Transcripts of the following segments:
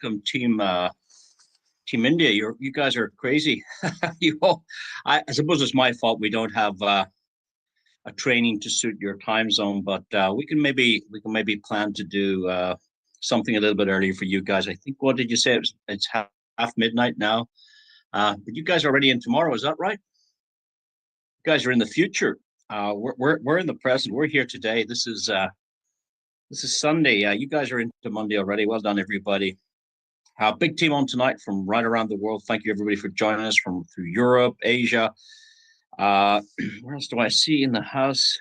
welcome Team India. You guys are crazy. you all, I suppose it's my fault we don't have a training to suit your time zone, but we can maybe plan to do something a little bit earlier for you guys. I think, what did you say? It's half midnight now. But you guys are already in tomorrow. Is that right? You guys are in the future. We're in the present. We're here today. This is Sunday. You guys are into Monday already. Well done, everybody. Big team on tonight from right around the world. Thank you, everybody, for joining us from through Europe, Asia. Where else do I see in the house?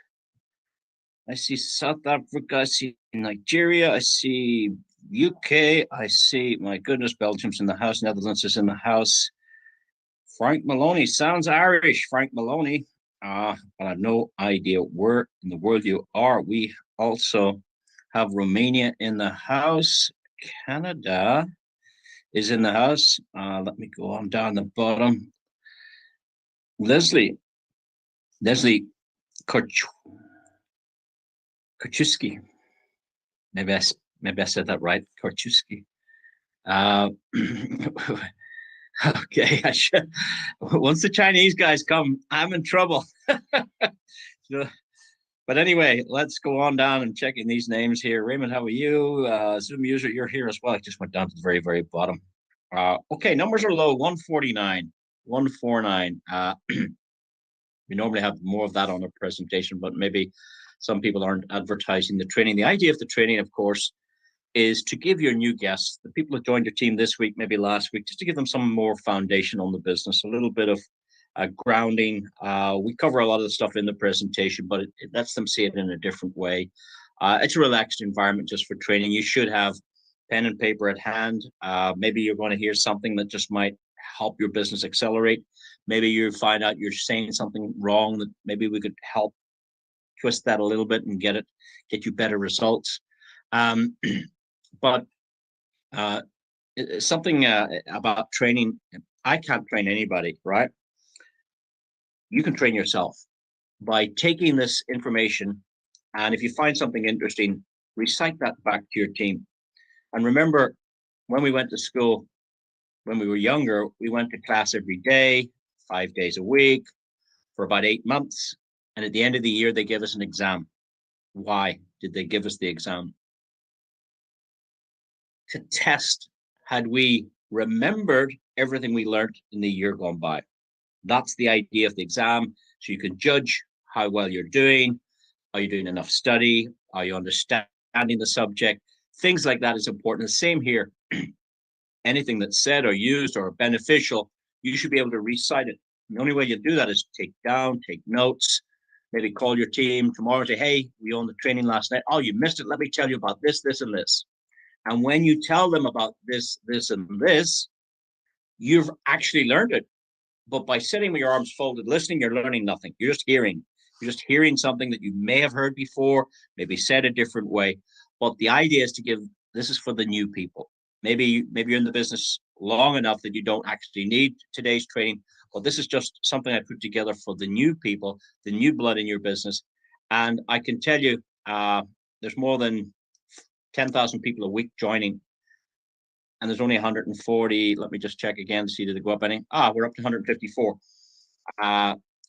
I see South Africa. I see Nigeria. I see UK. I see, my goodness, Belgium's in the house. Netherlands is in the house. Frank Maloney sounds Irish. Frank Maloney. But I have no idea where in the world you are. We also have Romania in the house. Canada is in the house. Let me go on down the bottom. Leslie Korchuski. Maybe I said that right. Korchuski. Okay, I should. Once the Chinese guys come, I'm in trouble. So, but anyway, let's go on down and checking these names here. Raymond, how are you? Zoom user, you're here as well. I just went down to the very, very bottom. Okay, numbers are low. 149, 149. We normally have more of that on a presentation, but maybe some people aren't advertising the training. The idea of the training, of course, is to give your new guests, the people who joined your team this week, maybe last week, just to give them some more foundation on the business, a little bit of grounding. We cover a lot of the stuff in the presentation, but it lets them see it in a different way. It's a relaxed environment just for training. You should have pen and paper at hand. Maybe you're going to hear something that just might help your business accelerate. Maybe you find out you're saying something wrong that maybe we could help twist that a little bit and get you better results. But something about training, I can't train anybody, right? You can train yourself by taking this information, and if you find something interesting, recite that back to your team. And remember, when we went to school, when we were younger, we went to class every day, 5 days a week, for about 8 months. And at the end of the year, they gave us an exam. Why did they give us the exam? To test had we remembered everything we learned in the year gone by. That's the idea of the exam. So you can judge how well you're doing. Are you doing enough study? Are you understanding the subject? Things like that is important. The same here. Anything that's said or used or beneficial, you should be able to recite it. And the only way you do that is take notes, maybe call your team tomorrow and say, hey, we owned the training last night. Oh, you missed it. Let me tell you about this, this, and this. And when you tell them about this, this, and this, you've actually learned it. But by sitting with your arms folded, listening, you're learning nothing. You're just hearing. You're just hearing something that you may have heard before, maybe said a different way. But the idea is to give, this is for the new people. Maybe you're in the business long enough that you don't actually need today's training. But this is just something I put together for the new people, the new blood in your business. And I can tell you, there's more than 10,000 people a week joining, and there's only 140. Let me just check again to see, did it go up any? We're up to 154.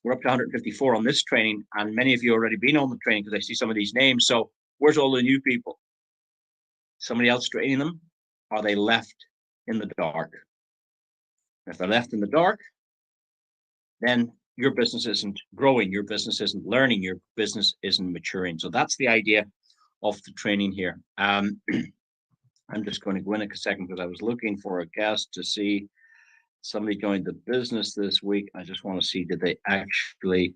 We're up to 154 on this training, and many of you already been on the training because I see some of these names. So where's all the new people? Somebody else training them? Are they left in the dark? If they're left in the dark, then your business isn't growing, your business isn't learning, your business isn't maturing. So that's the idea of the training here. I'm just going to go in a second because I was looking for a guest to see somebody joined the business this week. I just want to see, did they actually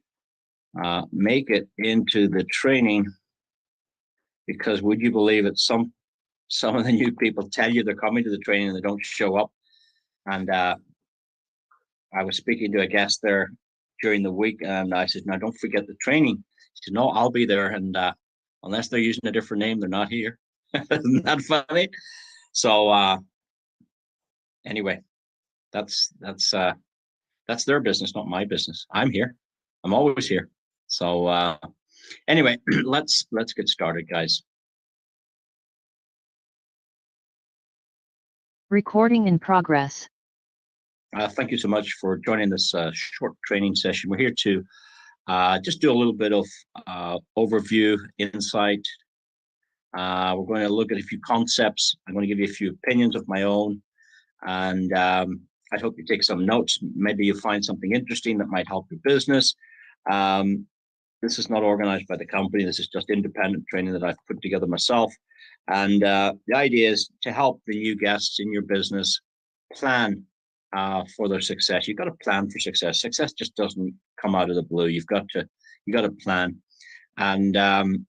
make it into the training? Because would you believe it, some of the new people tell you they're coming to the training and they don't show up. And I was speaking to a guest there during the week, and I said, now don't forget the training. She said, no, I'll be there. And unless they're using a different name, they're not here. Isn't that funny? So anyway, that's their business, not my business. I'm here. I'm always here. So anyway, let's get started, guys. Recording in progress. Thank you so much for joining this short training session. We're here to just do a little bit of overview, insight. We're going to look at a few concepts. I'm going to give you a few opinions of my own, and I hope you take some notes. Maybe you find something interesting that might help your business. This is not organized by the company. This is just independent training that I've put together myself. And the idea is to help the new guests in your business plan for their success. You've got to plan for success. Success just doesn't come out of the blue. You got to plan. And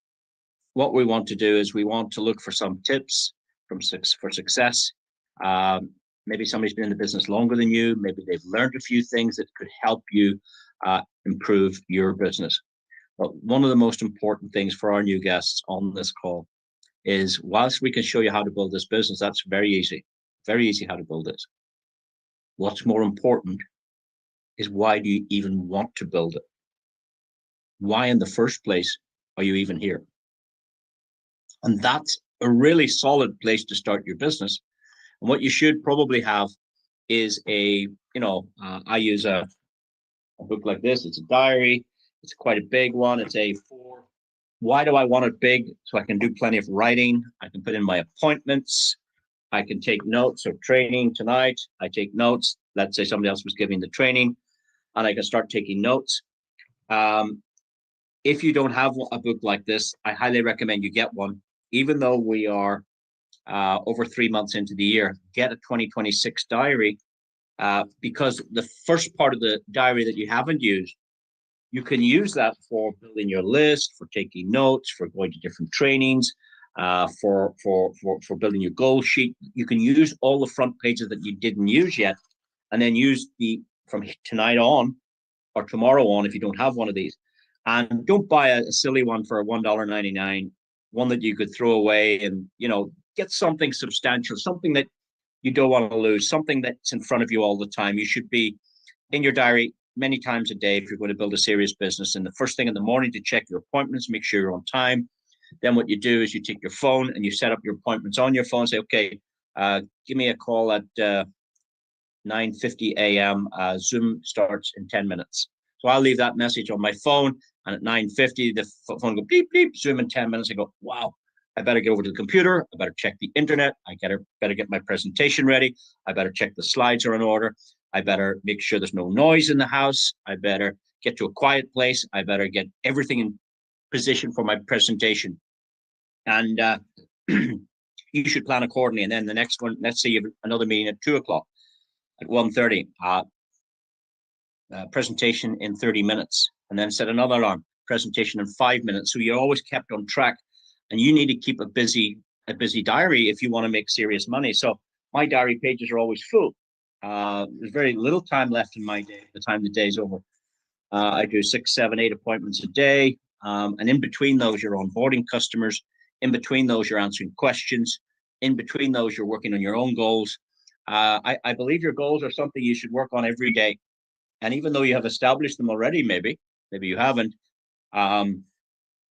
what we want to do is we want to look for some tips for success. Maybe somebody's been in the business longer than you. Maybe they've learned a few things that could help you improve your business. But one of the most important things for our new guests on this call is, whilst we can show you how to build this business, that's very easy how to build it. What's more important is, why do you even want to build it? Why in the first place are you even here? And that's a really solid place to start your business. And what you should probably have is I use a book like this. It's a diary. It's quite a big one. It's A4. Why do I want it big? So I can do plenty of writing. I can put in my appointments. I can take notes of training tonight. I take notes. Let's say somebody else was giving the training, and I can start taking notes. If you don't have a book like this, I highly recommend you get one. Even though we are over 3 months into the year, get a 2026 diary, because the first part of the diary that you haven't used, you can use that for building your list, for taking notes, for going to different trainings, for building your goal sheet. You can use all the front pages that you didn't use yet, and then use from tonight on or tomorrow on, if you don't have one of these. And don't buy a silly one for $1.99, one that you could throw away, and get something substantial, something that you don't want to lose, something that's in front of you all the time. You should be in your diary many times a day if you're going to build a serious business. And the first thing in the morning, to check your appointments, make sure you're on time. Then what you do is you take your phone and you set up your appointments on your phone. Say, okay, give me a call at 9:50 a.m. Zoom starts in 10 minutes. So I'll leave that message on my phone, and at 9:50, the phone go beep, beep, Zoom in 10 minutes. I go, wow, I better get over to the computer. I better check the internet. Better get my presentation ready. I better check the slides are in order. I better make sure there's no noise in the house. I better get to a quiet place. I better get everything in position for my presentation. And you should plan accordingly. And then the next one, let's say you have another meeting at 2 o'clock, at 1:30, presentation in 30 minutes, and then set another alarm, presentation in 5 minutes. So you're always kept on track, and you need to keep a busy diary if you want to make serious money. So my diary pages are always full. There's very little time left in my day. The time the day's over, I do 6, 7, 8 appointments a day, and in between those, you're onboarding customers. In between those, you're answering questions. In between those, you're working on your own goals. I believe your goals are something you should work on every day. And even though you have established them already, maybe you haven't,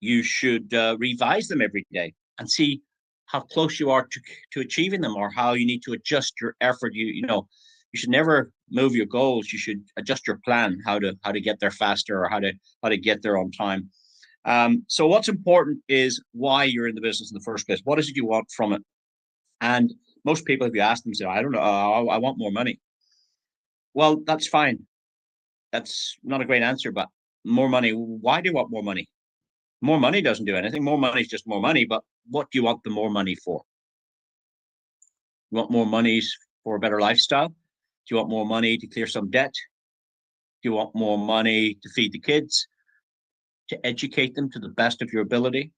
you should revise them every day and see how close you are to achieving them, or how you need to adjust your effort. You should never move your goals. You should adjust your plan, how to get there faster, or how to get there on time. So what's important is why you're in the business in the first place. What is it you want from it? And most people, if you ask them, say, I don't know, I want more money. Well, that's fine. That's not a great answer, but more money. Why do you want more money? More money doesn't do anything. More money is just more money. But what do you want the more money for? You want more money for a better lifestyle? Do you want more money to clear some debt? Do you want more money to feed the kids? To educate them to the best of your ability?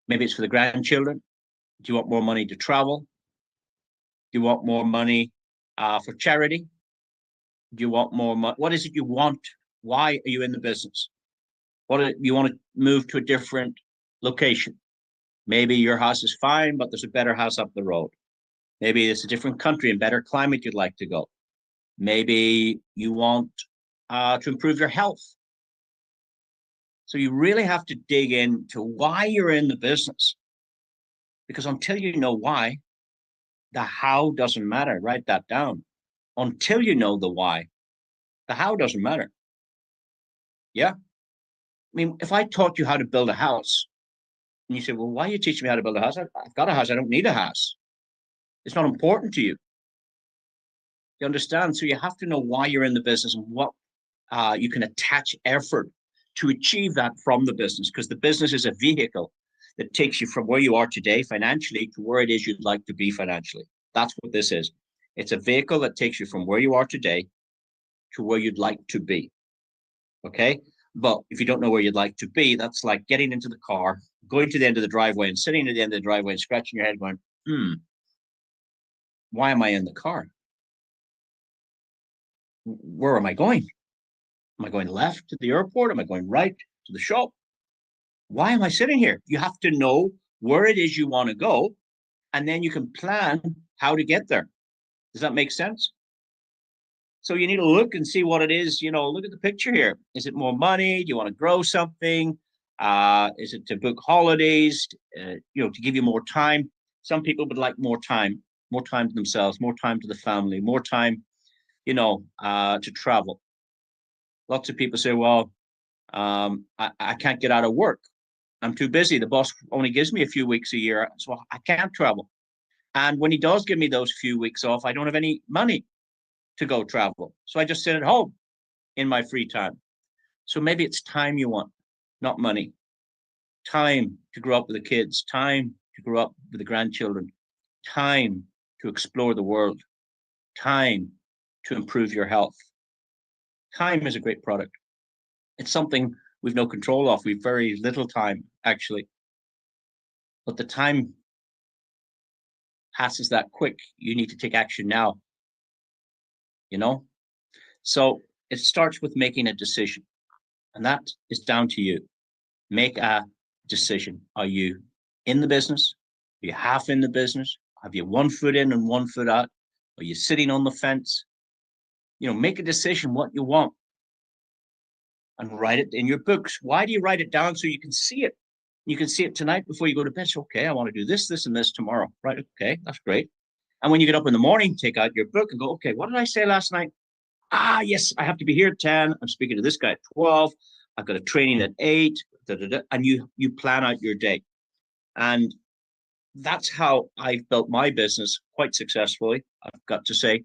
Maybe it's for the grandchildren. Do you want more money to travel? Do you want more money for charity? Do you want more money? What is it you want? Why are you in the business? You want to move to a different location? Maybe your house is fine, but there's a better house up the road. Maybe it's a different country and better climate you'd like to go. Maybe you want to improve your health. So you really have to dig into why you're in the business, because until you know why, The how doesn't matter. Write that down. Until you know the why, the how doesn't matter. Yeah. I mean, if I taught you how to build a house and you say, well, why are you teaching me how to build a house? I've got a house. I don't need a house. It's not important to you. You understand? So you have to know why you're in the business and what you can attach effort to achieve that from the business, because the business is a vehicle that takes you from where you are today financially to where it is you'd like to be financially. That's what this is. It's a vehicle that takes you from where you are today to where you'd like to be. Okay. But if you don't know where you'd like to be, that's like getting into the car, going to the end of the driveway and sitting at the end of the driveway and scratching your head going, why am I in the car? Where am I going? Am I going left to the airport? Am I going right to the shop? Why am I sitting here? You have to know where it is you want to go, and then you can plan how to get there. Does that make sense? So you need to look and see what it is. Look at the picture here. Is it more money? Do you want to grow something? Is it to book holidays? To give you more time. Some people would like more time to themselves, more time to the family, more time, to travel. Lots of people say, well, I can't get out of work. I'm too busy. The boss only gives me a few weeks a year, so I can't travel. And when he does give me those few weeks off, I don't have any money to go travel. So I just sit at home in my free time. So maybe it's time you want, not money. Time to grow up with the kids, time to grow up with the grandchildren, time to explore the world, time to improve your health. Time is a great product. It's something we've no control of. We've very little time, actually. But the time passes that quick. You need to take action now. So it starts with making a decision. And that is down to you. Make a decision. Are you in the business? Are you half in the business? Have you 1 foot in and 1 foot out? Are you sitting on the fence? Make a decision what you want and write it in your books. Why do you write it down? So you can see it. You can see it tonight before you go to bed. So, okay, I want to do this, this, and this tomorrow. Right. Okay, that's great. And when you get up in the morning, take out your book and go, okay, what did I say last night? Yes, I have to be here at 10. I'm speaking to this guy at 12. I've got a training at 8. And you plan out your day. And that's how I've built my business quite successfully, I've got to say.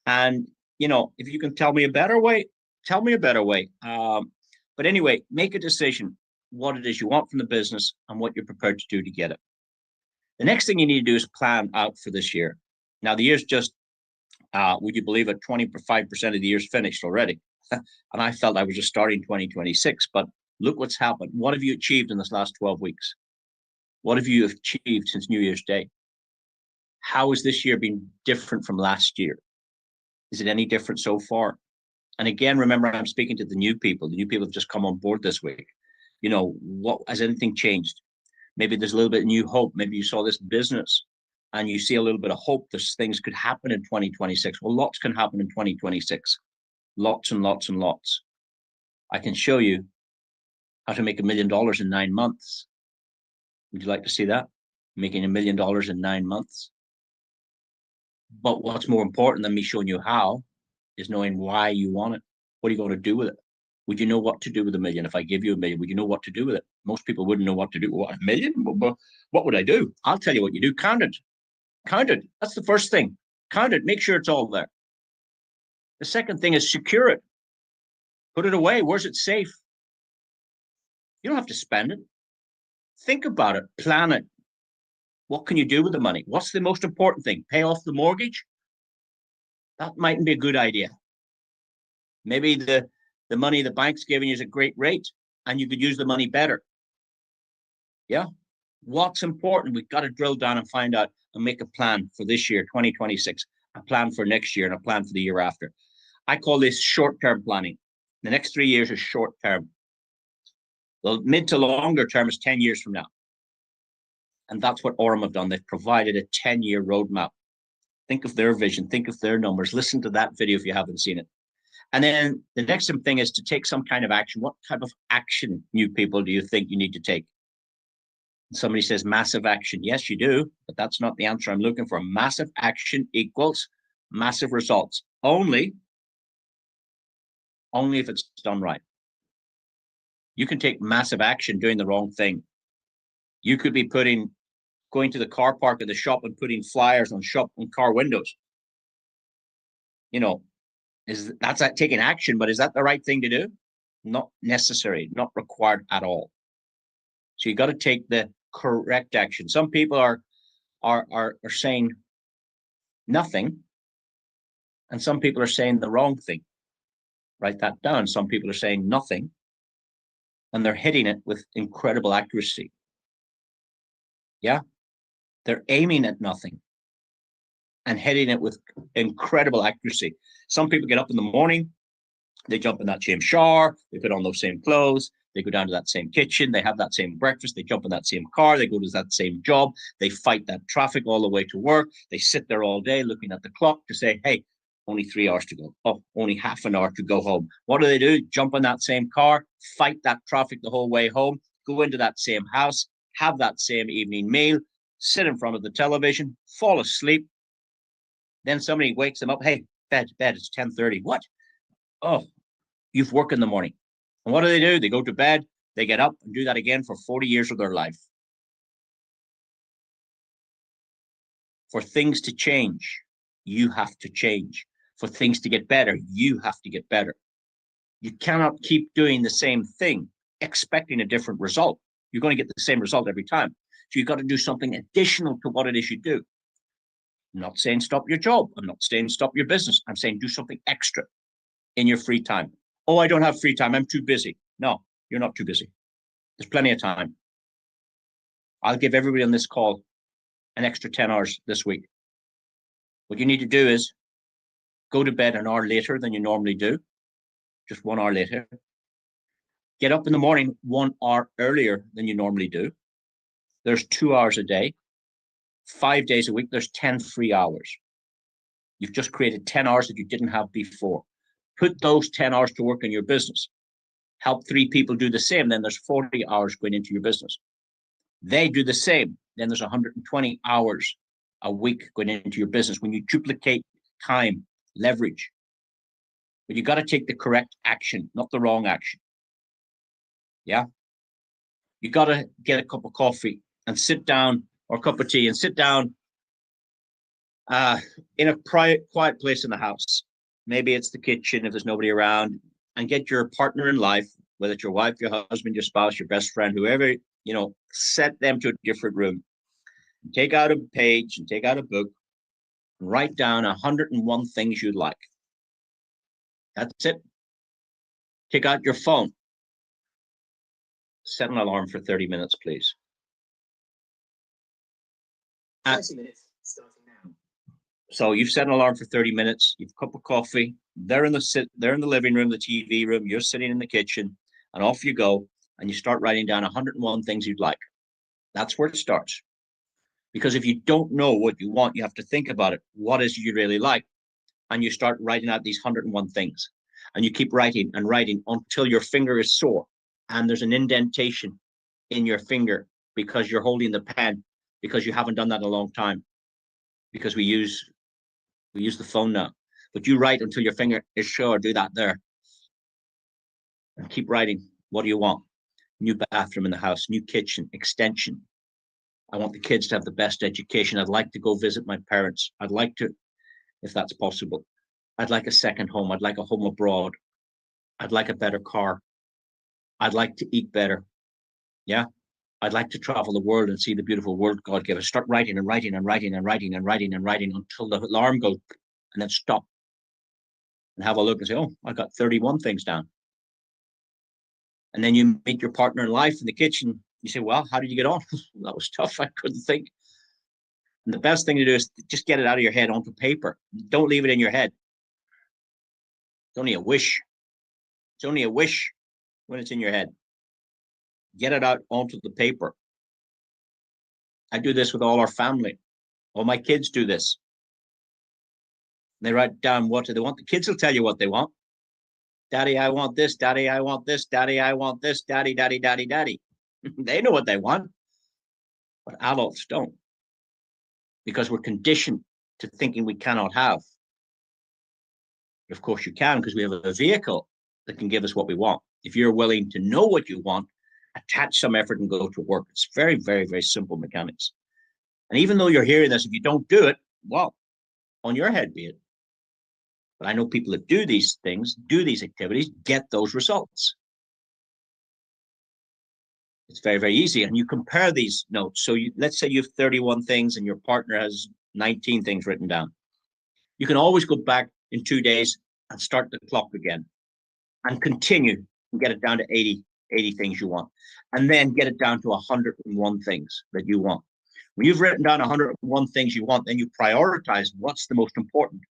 And, if you can tell me a better way, tell me a better way. But anyway, make a decision what it is you want from the business and what you're prepared to do to get it. The next thing you need to do is plan out for this year. Now, the year's just, would you believe it, 25% of the year's finished already. And I felt I was just starting 2026, but look what's happened. What have you achieved in this last 12 weeks? What have you achieved since New Year's Day? How has this year been different from last year? Is it any different so far? And again, remember, I'm speaking to the new people. The new people have just come on board this week. What has anything changed? Maybe there's a little bit of new hope. Maybe you saw this business and you see a little bit of hope. There's things could happen in 2026. Well, lots can happen in 2026. Lots and lots and lots. I can show you how to make $1 million in 9 months. Would you like to see that? Making $1 million in 9 months. But what's more important than me showing you how is knowing why you want it. What are you going to do with it? Would you know what to do with $1 million? If I give you $1 million, would you know what to do with it? Most people wouldn't know what to do. What, $1 million? What would I do? I'll tell you what you do. Count it. Count it. That's the first thing. Count it. Make sure it's all there. The second thing is secure it. Put it away. Where's it safe? You don't have to spend it. Think about it. Plan it. What can you do with the money? What's the most important thing? Pay off the mortgage? That mightn't be a good idea. Maybe the money the bank's giving you is a great rate and you could use the money better. Yeah. What's important? We've got to drill down and find out and make a plan for this year, 2026, a plan for next year and a plan for the year after. I call this short-term planning. The next 3 years is short-term. The mid to longer term is 10 years from now. And that's what Aurum have done. They've provided a 10-year roadmap. Think of their vision, think of their numbers. Listen to that video if you haven't seen it. And then the next thing is to take some kind of action. What type of action, new people, do you think you need to take? Somebody says massive action. Yes, you do, but that's not the answer I'm looking for. Massive action equals massive results. Only if it's done right. You can take massive action doing the wrong thing. You could be going to the car park at the shop and putting flyers on car windows. That's that taking action, but is that the right thing to do? Not necessary, not required at all. So you got to take the correct action. Some people are saying nothing, and some people are saying the wrong thing. Write that down. Some people are saying nothing, and they're hitting it with incredible accuracy. Yeah, they're aiming at nothing and hitting it with incredible accuracy. Some people get up in the morning, they jump in that same shower, they put on those same clothes, they go down to that same kitchen, they have that same breakfast, they jump in that same car, they go to that same job, they fight that traffic all the way to work, they sit there all day looking at the clock to say, hey, only 3 hours to go. Oh, only half an hour to go home. What do? Jump in that same car, fight that traffic the whole way home, go into that same house, have that same evening meal, sit in front of the television, fall asleep. Then somebody wakes them up. Hey, bed, it's 10:30. What? Oh, you've work in the morning. And what do? They go to bed, they get up and do that again for 40 years of their life. For things to change, you have to change. For things to get better, you have to get better. You cannot keep doing the same thing, expecting a different result. You're going to get the same result every time. So you've got to do something additional to what it is you do. I'm not saying stop your job. I'm not saying stop your business. I'm saying do something extra in your free time. Oh, I don't have free time. I'm too busy. No, you're not too busy. There's plenty of time. I'll give everybody on this call an extra 10 hours this week. What you need to do is go to bed an hour later than you normally do, just 1 hour later. Get up in the morning 1 hour earlier than you normally do. There's 2 hours a day. 5 days a week, there's 10 free hours. You've just created 10 hours that you didn't have before. Put those 10 hours to work in your business. Help 3 people do the same. Then there's 40 hours going into your business. They do the same. Then there's 120 hours a week going into your business. When you duplicate time, leverage. But you got to take the correct action, not the wrong action. Yeah. You got to get a cup of coffee and sit down, or a cup of tea, and sit down in a quiet place in the house. Maybe it's the kitchen if there's nobody around, and get your partner in life, whether it's your wife, your husband, your spouse, your best friend, whoever, set them to a different room. Take out a page and take out a book and write down 101 things you'd like. That's it. Take out your phone. Set an alarm for 30 minutes, please. 30 minutes starting now. So you've set an alarm for 30 minutes. You've a cup of coffee. They're in the living room, the TV room. You're sitting in the kitchen, and off you go. And you start writing down 101 things you'd like. That's where it starts. Because if you don't know what you want, you have to think about it. What is it you really like? And you start writing out these 101 things. And you keep writing and writing until your finger is sore. And there's an indentation in your finger because you're holding the pen, because you haven't done that in a long time. Because we use the phone now. But you write until your finger is sore. Do that there. And keep writing. What do you want? New bathroom in the house, new kitchen, extension. I want the kids to have the best education. I'd like to go visit my parents. I'd like to, if that's possible. I'd like a second home. I'd like a home abroad. I'd like a better car. I'd like to eat better. Yeah. I'd like to travel the world and see the beautiful world God gave us. Start writing and writing and writing and writing and writing and writing until the alarm goes, and then stop and have a look and say, oh, I got 31 things down. And then you meet your partner in life in the kitchen. You say, well, how did you get on? That was tough. I couldn't think. And the best thing to do is just get it out of your head onto paper. Don't leave it in your head. It's only a wish. It's only a wish when it's in your head. Get it out onto the paper. I do this with all our family. All my kids do this. They write down what do they want. The kids will tell you what they want. Daddy, I want this. Daddy, I want this. Daddy, I want this. Daddy, daddy, daddy, daddy. They know what they want. but adults don't, because we're conditioned to thinking we cannot have. Of course you can, because we have a vehicle that can give us what we want. If you're willing to know what you want, attach some effort and go to work. It's very, very, very simple mechanics. And even though you're hearing this, if you don't do it, well, on your head be it. But I know people that do these things, do these activities, get those results. It's very, very easy. And you compare these notes. So let's say you have 31 things and your partner has 19 things written down. You can always go back in 2 days and start the clock again and continue and get it down to 80 things you want. And then get it down to 101 things that you want. When you've written down 101 things you want, then you prioritize what's the most important.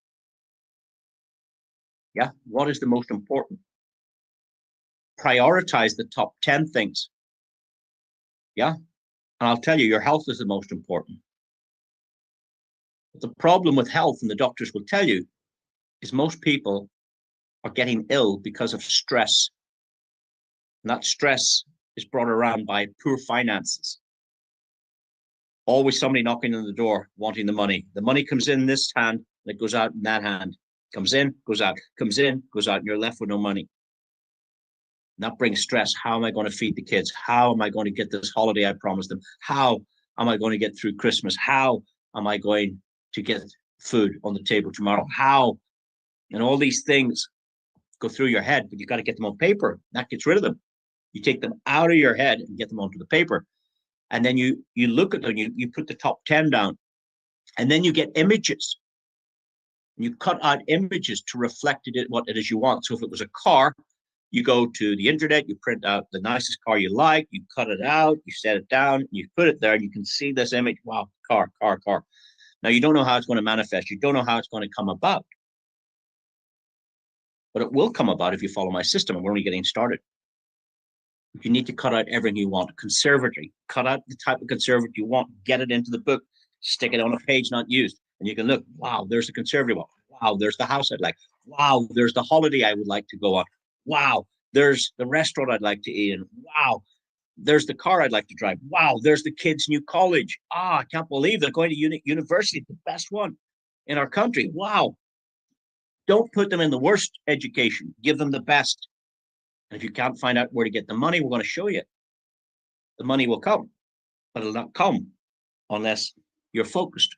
Yeah, what is the most important? Prioritize the top 10 things. Yeah, and I'll tell you, your health is the most important. But the problem with health, and the doctors will tell you, is most people are getting ill because of stress. And that stress is brought around by poor finances. Always somebody knocking on the door wanting the money. The money comes in this hand, and it goes out in that hand. Comes in, goes out, comes in, goes out, and you're left with no money. And that brings stress. How am I going to feed the kids? How am I going to get this holiday I promised them? How am I going to get through Christmas? How am I going to get food on the table tomorrow? How? And all these things go through your head, but you got to get them on paper. That gets rid of them. You take them out of your head and get them onto the paper. And then you look at them, you put the top 10 down, and then you get images. You cut out images to reflect it what it is you want. So if it was a car, you go to the internet, you print out the nicest car you like, you cut it out, you set it down, you put it there, and you can see this image. Wow, car. Now you don't know how it's going to manifest. You don't know how it's going to come about. But it will come about if you follow my system, and we're only getting started. You need to cut out everything you want. Conservatory, cut out the type of conservatory you want, get it into the book, stick it on a page not used. And you can look, wow, there's the conservatory one. Wow, there's the house I'd like. Wow, there's the holiday I would like to go on. Wow, there's the restaurant I'd like to eat in. Wow, there's the car I'd like to drive. Wow, there's the kids' new college. I can't believe they're going to university, the best one in our country. Wow. Don't put them in the worst education. Give them the best. And if you can't find out where to get the money, we're going to show you. The money will come, but it'll not come unless you're focused.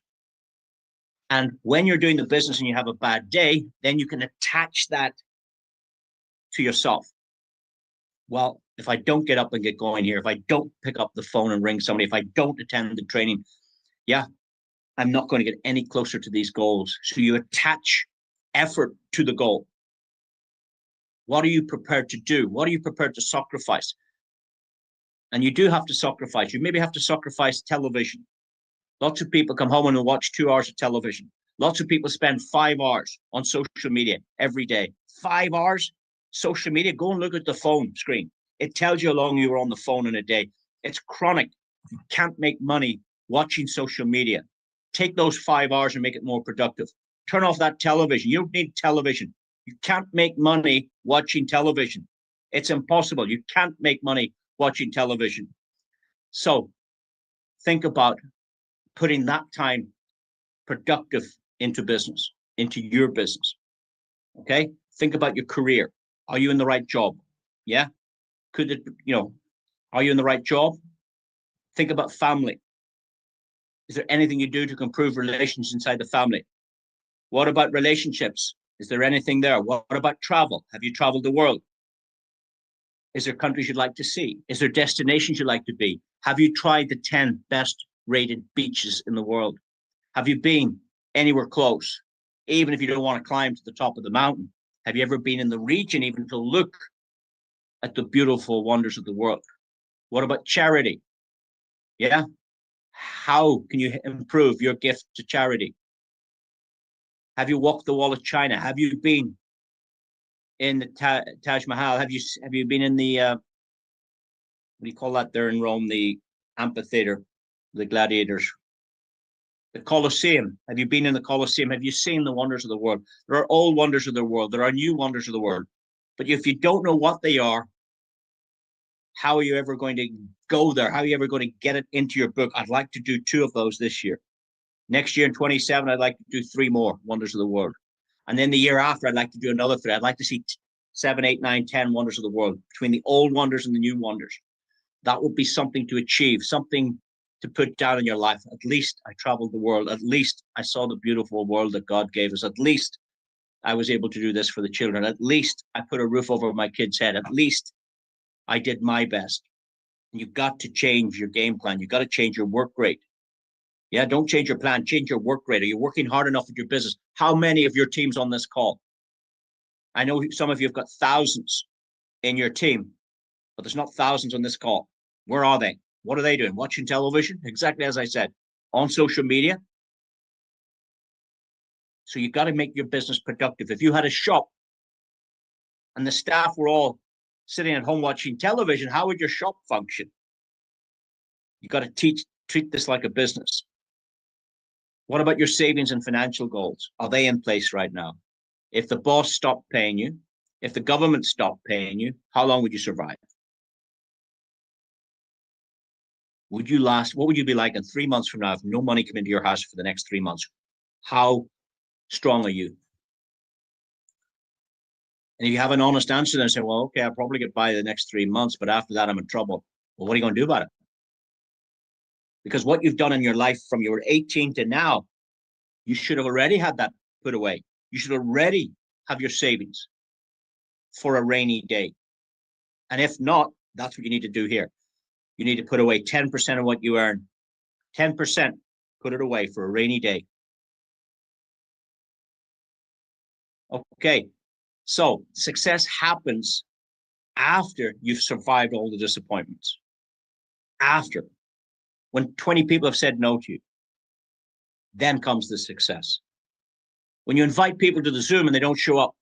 And when you're doing the business and you have a bad day, then you can attach that to yourself. Well, if I don't get up and get going here, if I don't pick up the phone and ring somebody, if I don't attend the training, yeah, I'm not going to get any closer to these goals. So you attach effort to the goal. What are you prepared to do? What are you prepared to sacrifice? And you do have to sacrifice. You maybe have to sacrifice television. Lots of people come home and watch 2 hours of television. Lots of people spend 5 hours on social media every day. 5 hours social media. Go and look at the phone screen. It tells you how long you were on the phone in a day. It's chronic. You can't make money watching social media. Take those 5 hours and make it more productive. Turn off that television. You don't need television. You can't make money watching television. It's impossible. You can't make money watching television. So think about putting that time productive into business, into your business. Okay? Think about your career. Are you in the right job? Yeah? Could it, are you in the right job? Think about family. Is there anything you do to improve relations inside the family? What about relationships? Is there anything there? What about travel? Have you traveled the world? Is there countries you'd like to see? Is there destinations you'd like to be? Have you tried the 10 best rated beaches in the world? Have you been anywhere close? Even if you don't want to climb to the top of the mountain, have you ever been in the region even to look at the beautiful wonders of the world? What about charity? Yeah. How can you improve your gift to charity? Have you walked the wall of China? Have you been in the Taj Mahal? Have you been in the what do you call that there in Rome? The amphitheater, the gladiators, the Colosseum. Have you been in the Colosseum? Have you seen the wonders of the world? There are old wonders of the world. There are new wonders of the world. But if you don't know what they are, How are you ever going to go there? How are you ever going to get it into your book? I'd like to do 2 of those this year. Next year in 27, I'd like to do 3 more Wonders of the World. And then the year after, I'd like to do another 3. I'd like to see 7, 8, 9, 10 Wonders of the World, between the old wonders and the new wonders. That would be something to achieve, something to put down in your life. At least I traveled the world. At least I saw the beautiful world that God gave us. At least I was able to do this for the children. At least I put a roof over my kid's head. At least I did my best. You've got to change your game plan. You've got to change your work rate. Yeah, don't change your plan, change your work rate. Are you working hard enough at your business? How many of your team's on this call? I know some of you have got thousands in your team, but there's not thousands on this call. Where are they? What are they doing? Watching television? Exactly as I said. On social media? So you've got to make your business productive. If you had a shop and the staff were all sitting at home watching television, how would your shop function? You've got to treat this like a business. What about your savings and financial goals? Are they in place right now? If the boss stopped paying you, if the government stopped paying you, how long would you survive? Would you last? What would you be like in 3 months from now if no money came into your house for the next 3 months? How strong are you? And if you have an honest answer, then say, well, okay, I'll probably get by the next 3 months, but after that, I'm in trouble. Well, what are you going to do about it? Because what you've done in your life from you were 18 to now, you should have already had that put away. You should already have your savings for a rainy day. And if not, that's what you need to do here. You need to put away 10% of what you earn. 10%, put it away for a rainy day. Okay, so success happens after you've survived all the disappointments. After. When 20 people have said no to you, then comes the success. When you invite people to the Zoom and they don't show up,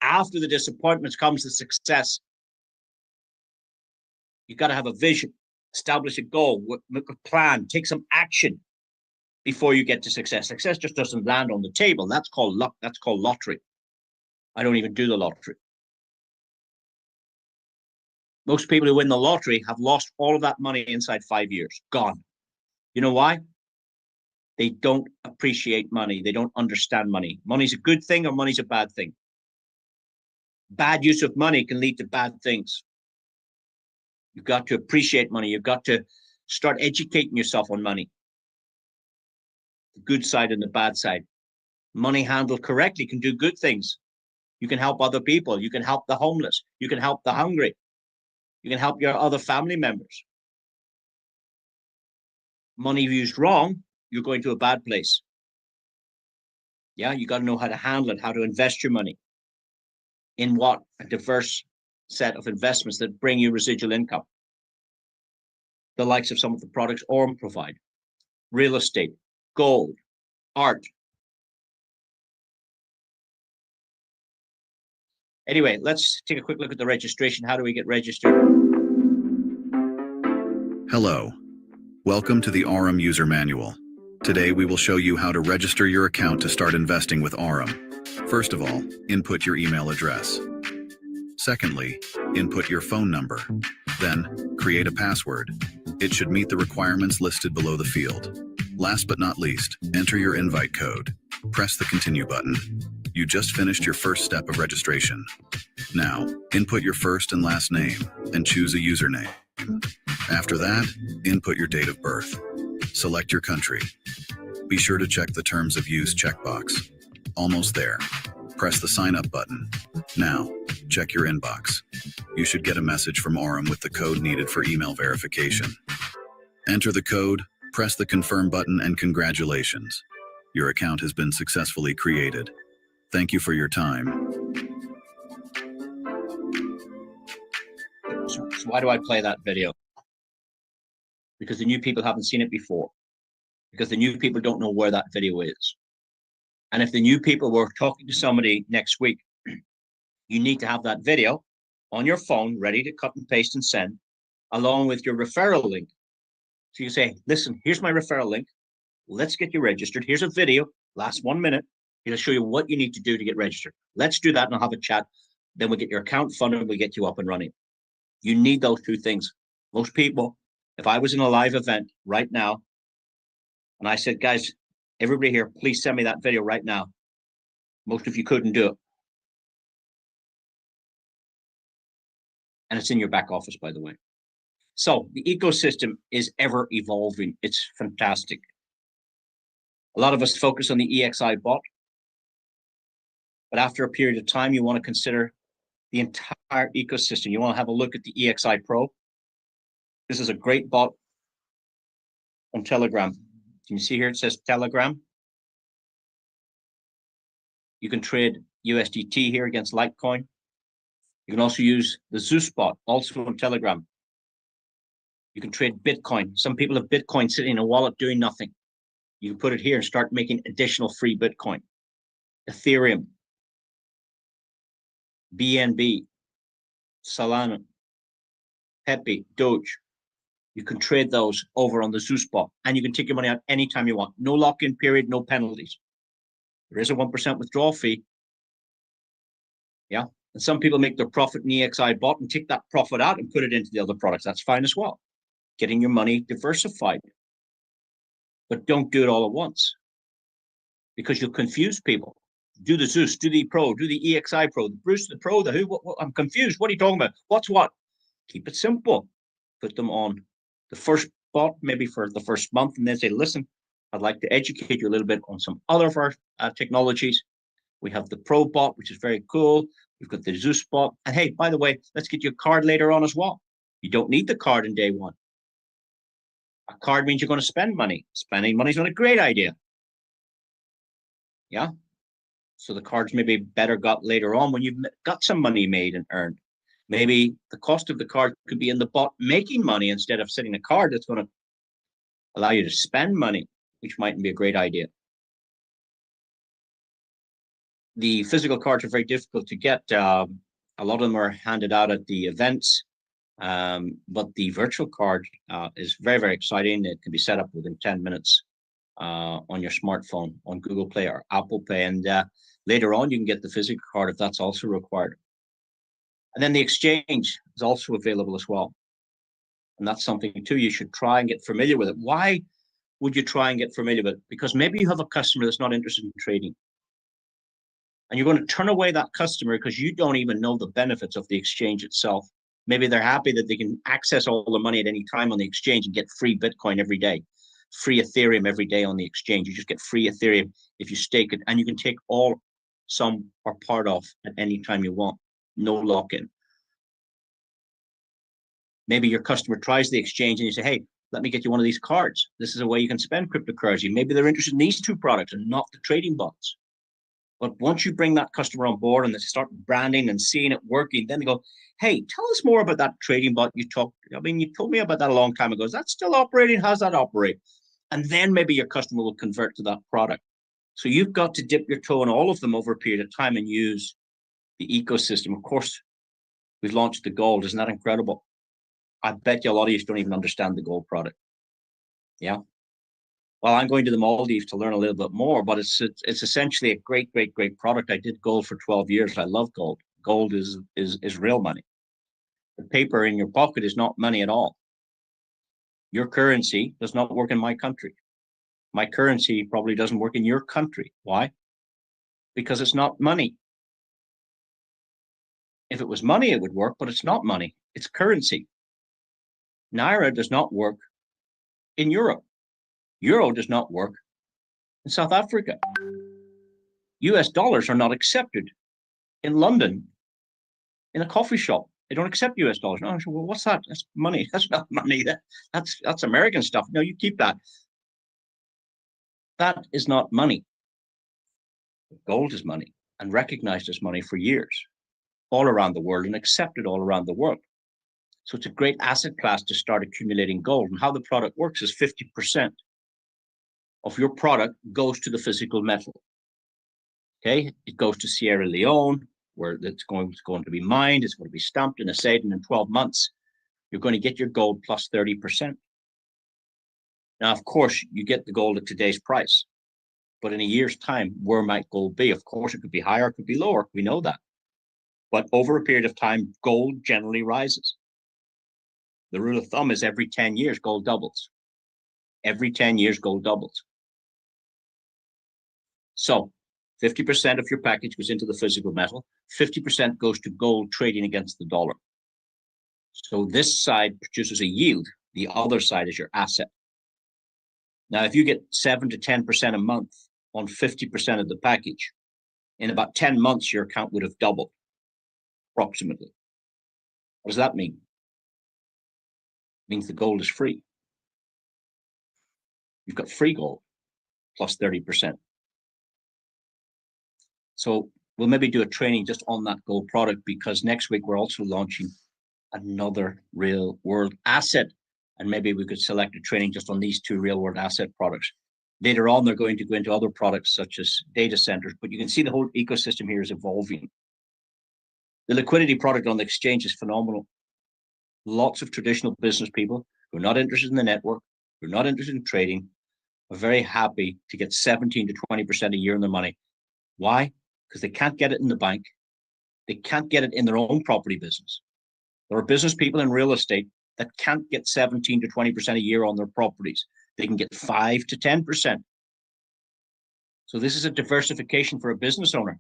after the disappointments comes the success. You've got to have a vision, establish a goal, make a plan, take some action before you get to success. Success just doesn't land on the table. That's called luck. That's called lottery. I don't even do the lottery. Most people who win the lottery have lost all of that money inside 5 years. Gone. You know why? They don't appreciate money. They don't understand money. Money's a good thing or money's a bad thing. Bad use of money can lead to bad things. You've got to appreciate money. You've got to start educating yourself on money. The good side and the bad side. Money handled correctly can do good things. You can help other people. You can help the homeless. You can help the hungry. You can help your other family members. Money used wrong, you're going to a bad place. Yeah, you got to know how to handle it, how to invest your money. In what? A diverse set of investments that bring you residual income. The likes of some of the products Orm provide. Real estate, gold, art. Anyway, let's take a quick look at the registration. How do we get registered? Hello. Welcome to the Aurum User Manual. Today we will show you how to register your account to start investing with Aurum. First of all, input your email address. Secondly, input your phone number. Then, create a password. It should meet the requirements listed below the field. Last but not least, enter your invite code. Press the continue button. You just finished your first step of registration. Now, input your first and last name and choose a username. After that, input your date of birth. Select your country. Be sure to check the terms of use checkbox. Almost there. Press the sign up button. Now, check your inbox. You should get a message from Aurum with the code needed for email verification. Enter the code, press the confirm button, and congratulations. Your account has been successfully created. Thank you for your time. So why do I play that video? Because the new people haven't seen it before. Because the new people don't know where that video is. And if the new people were talking to somebody next week, you need to have that video on your phone, ready to cut and paste and send, along with your referral link. So you say, listen, here's my referral link. Let's get you registered. Here's a video, last 1 minute. It'll show you what you need to do to get registered. Let's do that and I'll have a chat. Then we'll get your account funded and we'll get you up and running. You need those two things. Most people, if I was in a live event right now, and I said, guys, everybody here, please send me that video right now. Most of you couldn't do it. And it's in your back office, by the way. So the ecosystem is ever evolving. It's fantastic. A lot of us focus on the EXI bot, but after a period of time, you want to consider the entire ecosystem. You want to have a look at the EXI Pro. This is a great bot on Telegram. Can you see here? It says Telegram. You can trade USDT here against Litecoin. You can also use the Zeus bot, also on Telegram. You can trade Bitcoin. Some people have Bitcoin sitting in a wallet doing nothing. You can put it here and start making additional free Bitcoin. Ethereum, BNB, Solana, Pepe, Doge. You can trade those over on the Zeus bot, and you can take your money out anytime you want. No lock-in period, no penalties. There is a 1% withdrawal fee. Yeah. And some people make their profit in the EXI bot and take that profit out and put it into the other products. That's fine as well. Getting your money diversified. But don't do it all at once, because you'll confuse people. Do the Zeus, do the Pro, do the EXI Pro, the Bruce, the Pro, the who. What, I'm confused. What are you talking about? What's what? Keep it simple. Put them on the first bot, maybe for the first month, and then say, listen, I'd like to educate you a little bit on some other of our technologies. We have the Pro bot, which is very cool. We've got the Zeus bot. And hey, by the way, let's get you a card later on as well. You don't need the card in day one. A card means you're going to spend money. Spending money is not a great idea. Yeah. So the cards may be better got later on when you've got some money made and earned. Maybe the cost of the card could be in the bot making money instead of setting a card that's going to allow you to spend money, which mightn't be a great idea. The physical cards are very difficult to get. A lot of them are handed out at the events. But the virtual card is very, very exciting. It can be set up within 10 minutes on your smartphone on Google Play or Apple Pay. And later on, you can get the physical card if that's also required. And then the exchange is also available as well. And that's something too, you should try and get familiar with it. Why would you try and get familiar with it? Because maybe you have a customer that's not interested in trading. And you're going to turn away that customer because you don't even know the benefits of the exchange itself. Maybe they're happy that they can access all the money at any time on the exchange and get free Bitcoin every day, free Ethereum every day on the exchange. You just get free Ethereum if you stake it, and you can take all, some, or part of at any time you want. No lock-in. Maybe your customer tries the exchange and you say, hey, let me get you one of these cards. This is a way you can spend cryptocurrency. Maybe they're interested in these two products and not the trading bots. But once you bring that customer on board and they start branding and seeing it working, then they go, hey, tell us more about that trading bot you told me about that a long time ago. Is that still operating? How's that operate? And then maybe your customer will convert to that product. So you've got to dip your toe in all of them over a period of time and use the ecosystem. Of course, we've launched the gold. Isn't that incredible? I bet you a lot of you don't even understand the gold product. Yeah. Well, I'm going to the Maldives to learn a little bit more, but it's essentially a great, great, great product. I did gold for 12 years. I love gold. Gold is real money. The paper in your pocket is not money at all. Your currency does not work in my country. My currency probably doesn't work in your country. Why? Because it's not money. If it was money, it would work, but it's not money. It's currency. Naira does not work in Europe. Euro does not work in South Africa. US dollars are not accepted in London in a coffee shop. They don't accept US dollars. No, well, what's that? That's money. That's not money. That's American stuff. No, you keep that. That is not money. Gold is money and recognized as money for years, all around the world and accepted all around the world. So it's a great asset class to start accumulating gold. And how the product works is 50% of your product goes to the physical metal. Okay, it goes to Sierra Leone, where it's going to be mined. It's going to be stamped and assayed, and in 12 months, you're going to get your gold plus 30%. Now, of course, you get the gold at today's price, but in a year's time, where might gold be? Of course, it could be higher, it could be lower. We know that. But over a period of time, gold generally rises. The rule of thumb is every 10 years, gold doubles. Every 10 years, gold doubles. So 50% of your package goes into the physical metal, 50% goes to gold trading against the dollar. So this side produces a yield, the other side is your asset. Now, if you get 7 to 10% a month on 50% of the package, in about 10 months, your account would have doubled, approximately. What does that mean? It means the gold is free. You've got free gold plus 30%. So we'll maybe do a training just on that gold product, because next week we're also launching another real world asset. And maybe we could select a training just on these two real world asset products. Later on, they're going to go into other products such as data centers, but you can see the whole ecosystem here is evolving. The liquidity product on the exchange is phenomenal. Lots of traditional business people who are not interested in the network, who are not interested in trading, are very happy to get 17 to 20% a year in their money. Why? Because they can't get it in the bank. They can't get it in their own property business. There are business people in real estate that can't get 17 to 20% a year on their properties. They can get 5 to 10%. So this is a diversification for a business owner.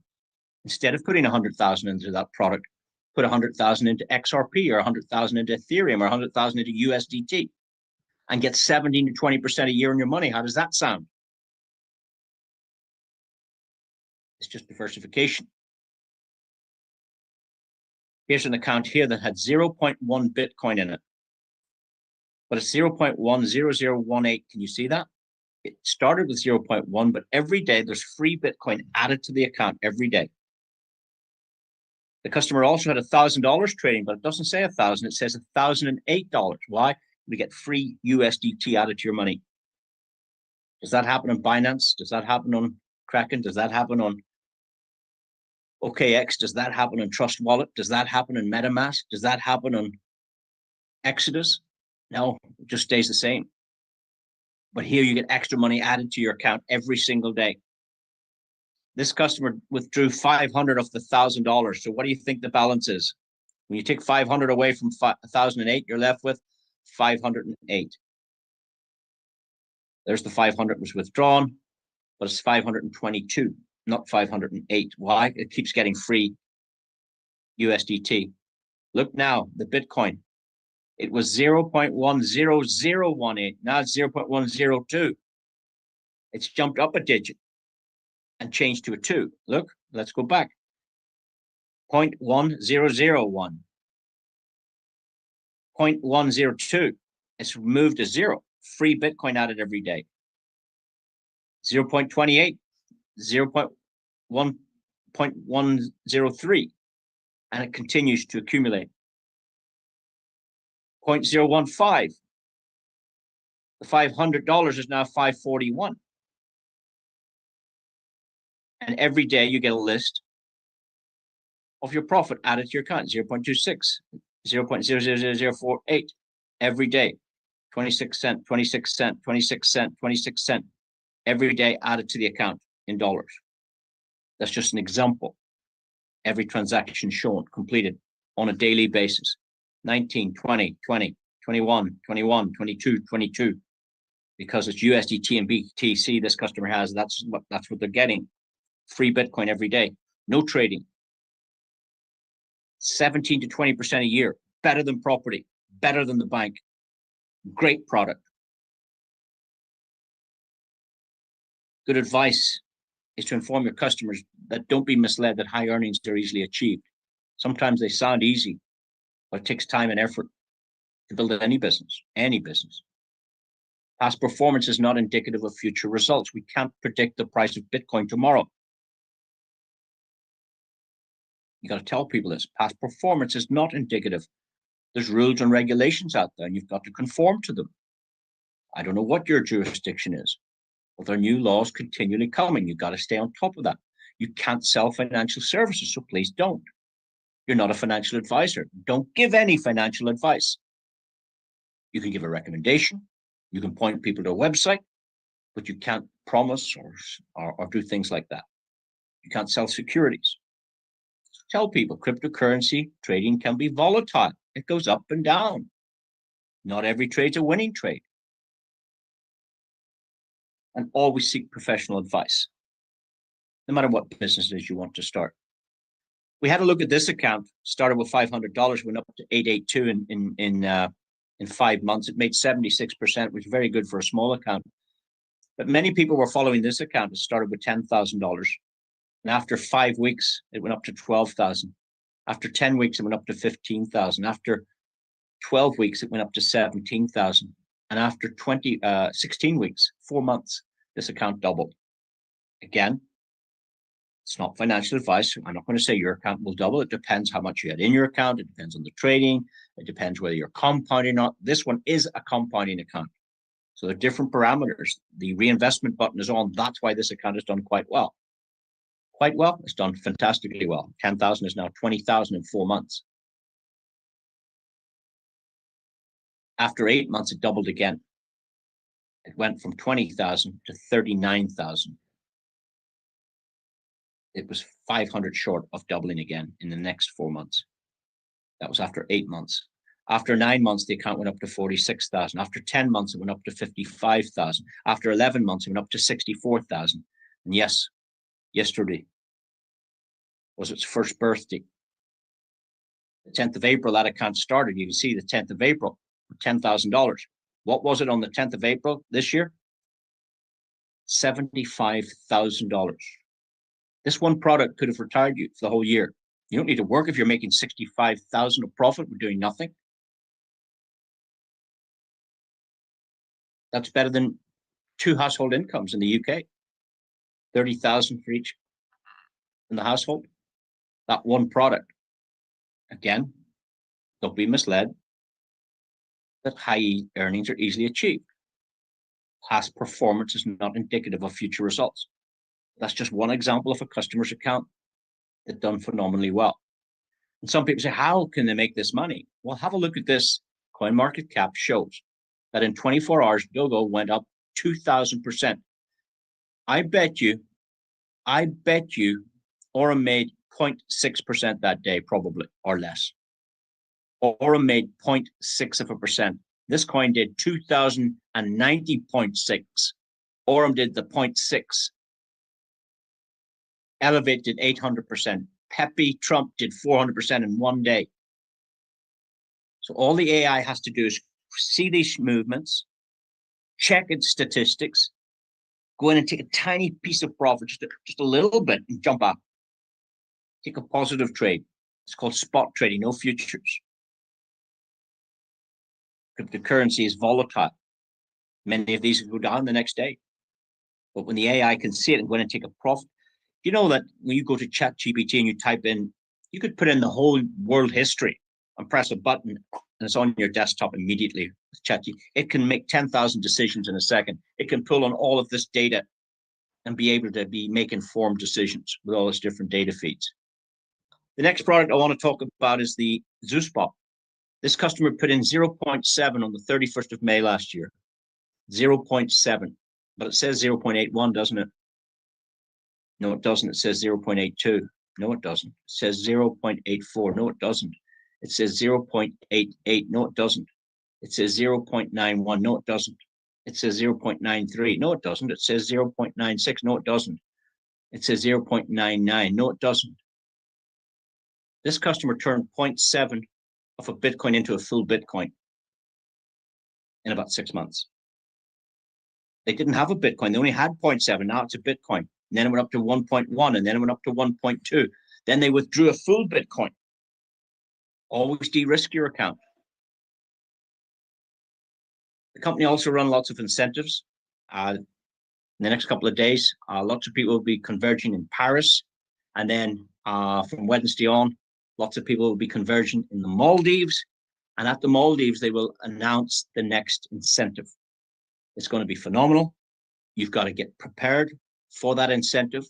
Instead of putting 100,000 into that product, put 100,000 into XRP or 100,000 into Ethereum or 100,000 into USDT and get 17 to 20% a year on your money. How does that sound? It's just diversification. Here's an account here that had 0.1 Bitcoin in it, but it's 0.10018. Can you see that? It started with 0.1, but every day there's free Bitcoin added to the account every day. The customer also had $1,000 trading, but it doesn't say 1,000. It says $1,008. Why? We get free USDT added to your money. Does that happen on Binance? Does that happen on Kraken? Does that happen on OKX? Does that happen on Trust Wallet? Does that happen on MetaMask? Does that happen on Exodus? No, it just stays the same. But here you get extra money added to your account every single day. This customer withdrew 500 of the $1,000. So what do you think the balance is? When you take 500 away from 1,008, you're left with 508. There's the 500 was withdrawn, but it's 522, not 508. Why? It keeps getting free USDT. Look now, the Bitcoin. It was 0.10018. Now it's 0.102. It's jumped up a digit and changed to a 2. Look, let's go back. 0.1001. 0.102. It's moved to 0. Free Bitcoin added every day. 0.28. 0.103. And it continues to accumulate. 0.015. The $500 is now 541. And every day you get a list of your profit added to your account. 0.26, 0.000048 every day. 26 cent, 26 cent, 26 cent, 26 cent every day added to the account in dollars. That's just an example. Every transaction shown, completed on a daily basis. 19, 20, 20, 21, 21, 22, 22. Because it's USDT and BTC this customer has, that's what they're getting. Free Bitcoin every day. No trading. 17 to 20% a year. Better than property. Better than the bank. Great product. Good advice is to inform your customers that don't be misled that high earnings are easily achieved. Sometimes they sound easy, but it takes time and effort to build any business, any business. Past performance is not indicative of future results. We can't predict the price of Bitcoin tomorrow. You got to tell people this. Past performance is not indicative. There's rules and regulations out there, and you've got to conform to them. I don't know what your jurisdiction is, but there are new laws continually coming. You've got to stay on top of that. You can't sell financial services, so please don't. You're not a financial advisor. Don't give any financial advice. You can give a recommendation. You can point people to a website, but you can't promise or do things like that. You can't sell securities. Tell people cryptocurrency trading can be volatile. It goes up and down. Not every trade's a winning trade. And always seek professional advice, no matter what business it is you want to start. We had a look at this account, started with $500, went up to 882 in 5 months. It made 76%, which is very good for a small account. But many people were following this account. It started with $10,000. And after 5 weeks, it went up to 12,000. After 10 weeks, it went up to 15,000. After 12 weeks, it went up to 17,000. And after 16 weeks, 4 months, this account doubled. Again, it's not financial advice. I'm not going to say your account will double. It depends how much you had in your account. It depends on the trading. It depends whether you're compounding or not. This one is a compounding account. So there are different parameters. The reinvestment button is on. That's why this account has done quite well. Quite well. It's done fantastically well. 10,000 is now 20,000 in 4 months. After 8 months, it doubled again. It went from 20,000 to 39,000. It was 500 short of doubling again in the next 4 months. That was after 8 months. After 9 months, the account went up to 46,000. After 10 months, it went up to 55,000. After 11 months, it went up to 64,000. And yes, yesterday was its first birthday. The 10th of April, that account started. You can see the 10th of April, $10,000. What was it on the 10th of April this year? $75,000. This one product could have retired you for the whole year. You don't need to work if you're making 65,000 of profit with doing nothing. That's better than 2 household incomes in the UK. 30,000 for each in the household. That one product. Again, don't be misled that high earnings are easily achieved. Past performance is not indicative of future results. That's just one example of a customer's account that done phenomenally well. And some people say, how can they make this money? Well, have a look at this. CoinMarketCap shows that in 24 hours, Gogo went up 2,000%. I bet you, Aurum made 0.6% that day, probably, or less. Aurum made 0.6%. This coin did 2,090.6. Aurum did the 0.6. Elevate did 800%. Pepe Trump did 400% in 1 day. So all the AI has to do is see these movements, check its statistics, go in and take a tiny piece of profit, just a little bit, and jump out. Take a positive trade. It's called spot trading, no futures. Cryptocurrency is volatile. Many of these will go down the next day. But when the AI can see it and go in and take a profit, you know that when you go to ChatGPT and you type in, you could put in the whole world history and press a button and it's on your desktop immediately with ChatGPT. It can make 10,000 decisions in a second. It can pull on all of this data and be able to make informed decisions with all its different data feeds. The next product I want to talk about is the ZooSpot. This customer put in 0.7 on the 31st of May last year. 0.7, but it says 0.81, doesn't it? No, it doesn't. It says 0.82. No, it doesn't. It says 0.84. No, it doesn't. It says 0.88. No, it doesn't. It says 0.91. No, it doesn't. It says 0.93. No, it doesn't. It says 0.96. No, it doesn't. It says 0.99. No, it doesn't. This customer turned 0.7 of a Bitcoin into a full Bitcoin in about 6 months. They didn't have a Bitcoin. They only had 0.7. Now it's a Bitcoin. And then it went up to 1.1, and then it went up to 1.2. Then they withdrew a full Bitcoin. Always de-risk your account. The company also run lots of incentives. In the next couple of days, lots of people will be converging in Paris. And then from Wednesday on, lots of people will be converging in the Maldives. And at the Maldives, they will announce the next incentive. It's going to be phenomenal. You've got to get prepared for that incentive.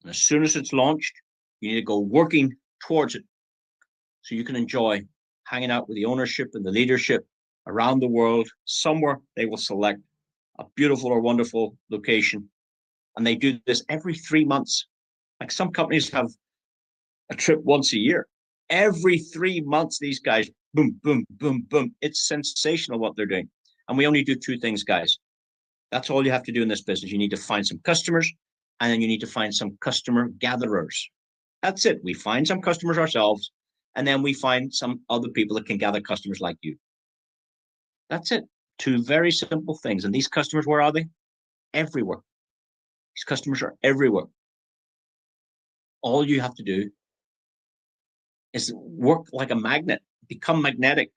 And as soon as it's launched, you need to go working towards it so you can enjoy hanging out with the ownership and the leadership around the world. Somewhere they will select a beautiful or wonderful location. And they do this every 3 months. Like some companies have a trip once a year. Every 3 months, these guys, boom, boom, boom, boom. It's sensational what they're doing. And we only do two things, guys. That's all you have to do in this business. You need to find some customers, and then you need to find some customer gatherers. That's it. We find some customers ourselves, and then we find some other people that can gather customers like you. That's it. Two very simple things. And these customers, where are they? Everywhere. These customers are everywhere. All you have to do is work like a magnet, become magnetic,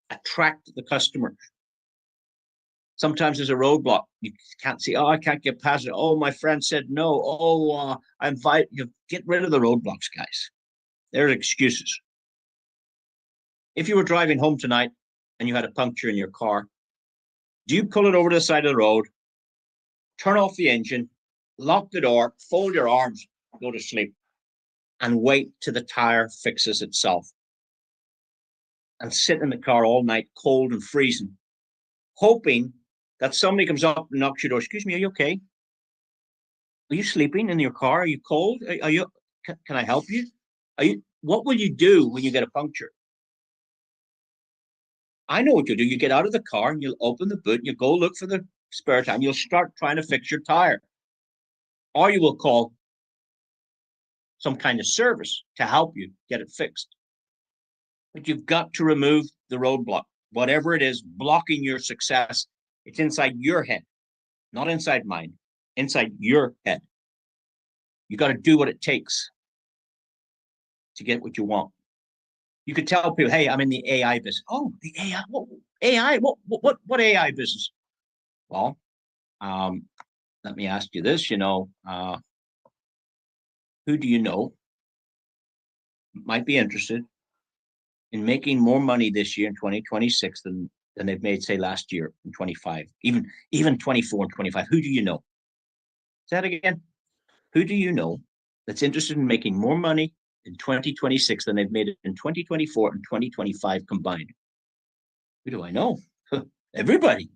attract the customers. Sometimes there's a roadblock. You can't see, oh, I can't get past it. Oh, my friend said no. Oh, I invite you. Get rid of the roadblocks, guys. They're excuses. If you were driving home tonight and you had a puncture in your car, do you pull it over to the side of the road, turn off the engine, lock the door, fold your arms, go to sleep, and wait till the tire fixes itself? And sit in the car all night, cold and freezing, hoping that somebody comes up and knocks your door. Excuse me, are you okay? Are you sleeping in your car? Are you cold? Are you? Can I help you? Are you? What will you do when you get a puncture? I know what you'll do. You get out of the car and you'll open the boot. You go look for the spare time. You'll start trying to fix your tire, or you will call some kind of service to help you get it fixed. But you've got to remove the roadblock, whatever it is blocking your success. It's inside your head, not inside mine, inside your head. You got to do what it takes to get what you want. You could tell people, hey, I'm in the AI business. Oh, the AI, what AI? What AI business? Well, let me ask you this, who do you know might be interested in making more money this year in 2026 than they've made, say, last year in 25, even 24 and 25? Who do you know? Say that again. Who do you know that's interested in making more money in 2026 than they've made it in 2024 and 2025 combined? Who do I know? Everybody.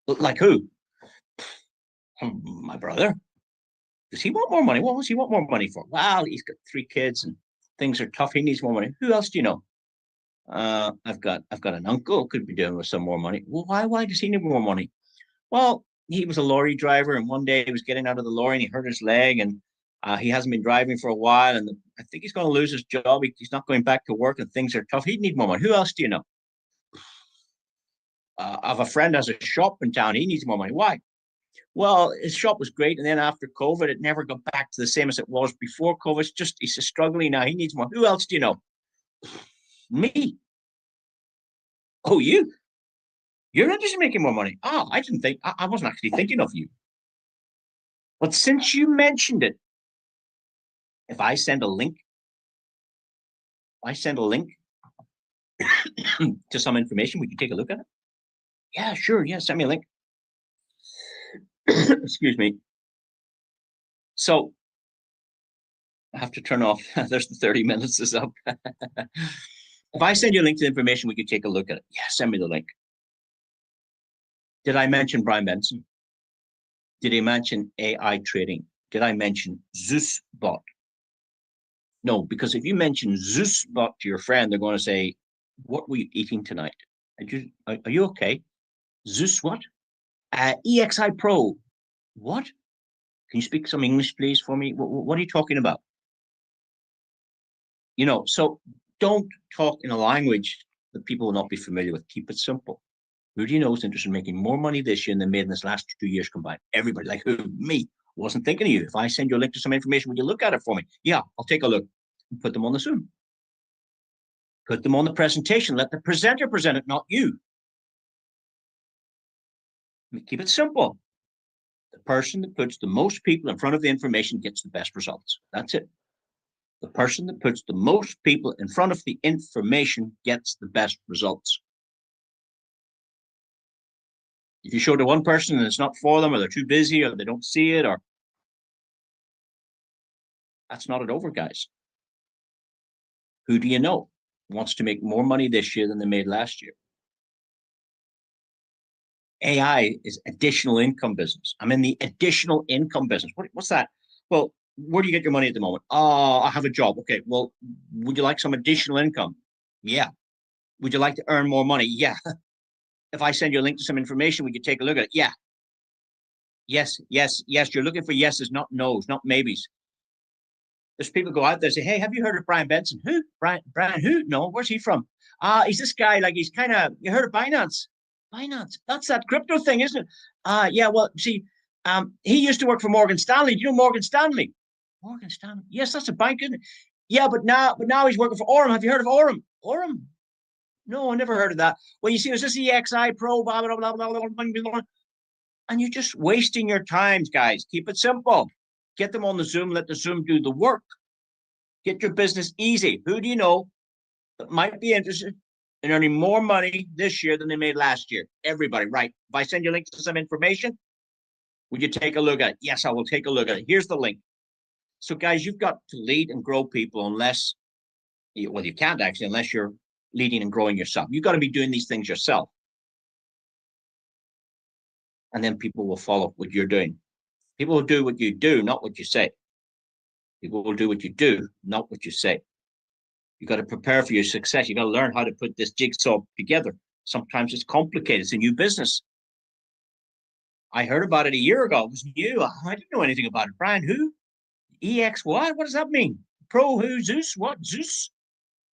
Like who? My brother. Does he want more money? What does he want more money for? Well, he's got 3 kids and things are tough. He needs more money. Who else do you know? I've got an uncle could be doing with some more money. Well, why does he need more money? Well, he was a lorry driver, and one day he was getting out of the lorry and he hurt his leg, and he hasn't been driving for a while, and I think he's going to lose his job. He's not going back to work, and things are tough. He'd need more money. Who else do you know? I have a friend has a shop in town. He needs more money. Why? Well, his shop was great, and then after COVID, it never got back to the same as it was before COVID. It's just he's struggling now. He needs more. Who else do you know? Me. Oh, you? You're interested in making more money? Oh, I didn't think, I wasn't actually thinking of you. But since you mentioned it, if I send a link to some information, would you take a look at it? Yeah, sure. Yeah, send me a link. Excuse me. So I have to turn off. There's the 30 minutes is up. If I send you a link to the information, we could take a look at it. Yeah, send me the link. Did I mention Brian Benson? Did he mention AI trading? Did I mention ZeusBot? No, because if you mention ZeusBot to your friend, they're going to say, what were you eating tonight? Are you okay? Zeus what? EXI Pro. What? Can you speak some English, please, for me? What are you talking about? So don't talk in a language that people will not be familiar with. Keep it simple. Who do you know is interested in making more money this year than they made in this last 2 years combined? Everybody. Like who? Me. Wasn't thinking of you. If I send you a link to some information, would you look at it for me? Yeah, I'll take a look and put them on the Zoom. Put them on the presentation. Let the presenter present it, not you. Keep it simple. The person that puts the most people in front of the information gets the best results. That's it. The person that puts the most people in front of the information gets the best results. If you show to one person and it's not for them, or they're too busy, or they don't see it, or that's not it over, guys. Who do you know wants to make more money this year than they made last year? AI is additional income business. I'm in the additional income business. What's that? Well, where do you get your money at the moment? Oh, I have a job. Okay, well, would you like some additional income? Yeah. Would you like to earn more money? Yeah. If I send you a link to some information, would you take a look at it? Yeah. Yes, yes, yes. You're looking for yeses, not nos, not maybes. There's people go out there and say, hey, have you heard of Brian Benson? Who? Brian who? No, where's he from? He's this guy, like he's kind of, you heard of Binance? Binance. That's that crypto thing, isn't it? Yeah, well, see, he used to work for Morgan Stanley. Do you know Morgan Stanley? Morgan Stanley. Yes, that's a bank, isn't it? Yeah, but now he's working for Orem. Have you heard of Orem? Orem? No, I never heard of that. Well, you see, there's this EXI Pro, blah, blah, blah, blah, blah, blah, blah, and you're just wasting your times, guys. Keep it simple. Get them on the Zoom. Let the Zoom do the work. Get your business easy. Who do you know that might be interested in earning more money this year than they made last year? Everybody, right? If I send you a link to some information, would you take a look at it? Yes, I will take a look at it. Here's the link. So, guys, you've got to lead and grow people unless, well, you can't actually, unless you're leading and growing yourself. You've got to be doing these things yourself. And then people will follow what you're doing. People will do what you do, not what you say. People will do what you do, not what you say. You got to prepare for your success. You got to learn how to put this jigsaw together. Sometimes it's complicated. It's a new business. I heard about it a year ago. It was new. I didn't know anything about it. Brian, who? EX what? What does that mean? Pro who? Zeus? What? Zeus?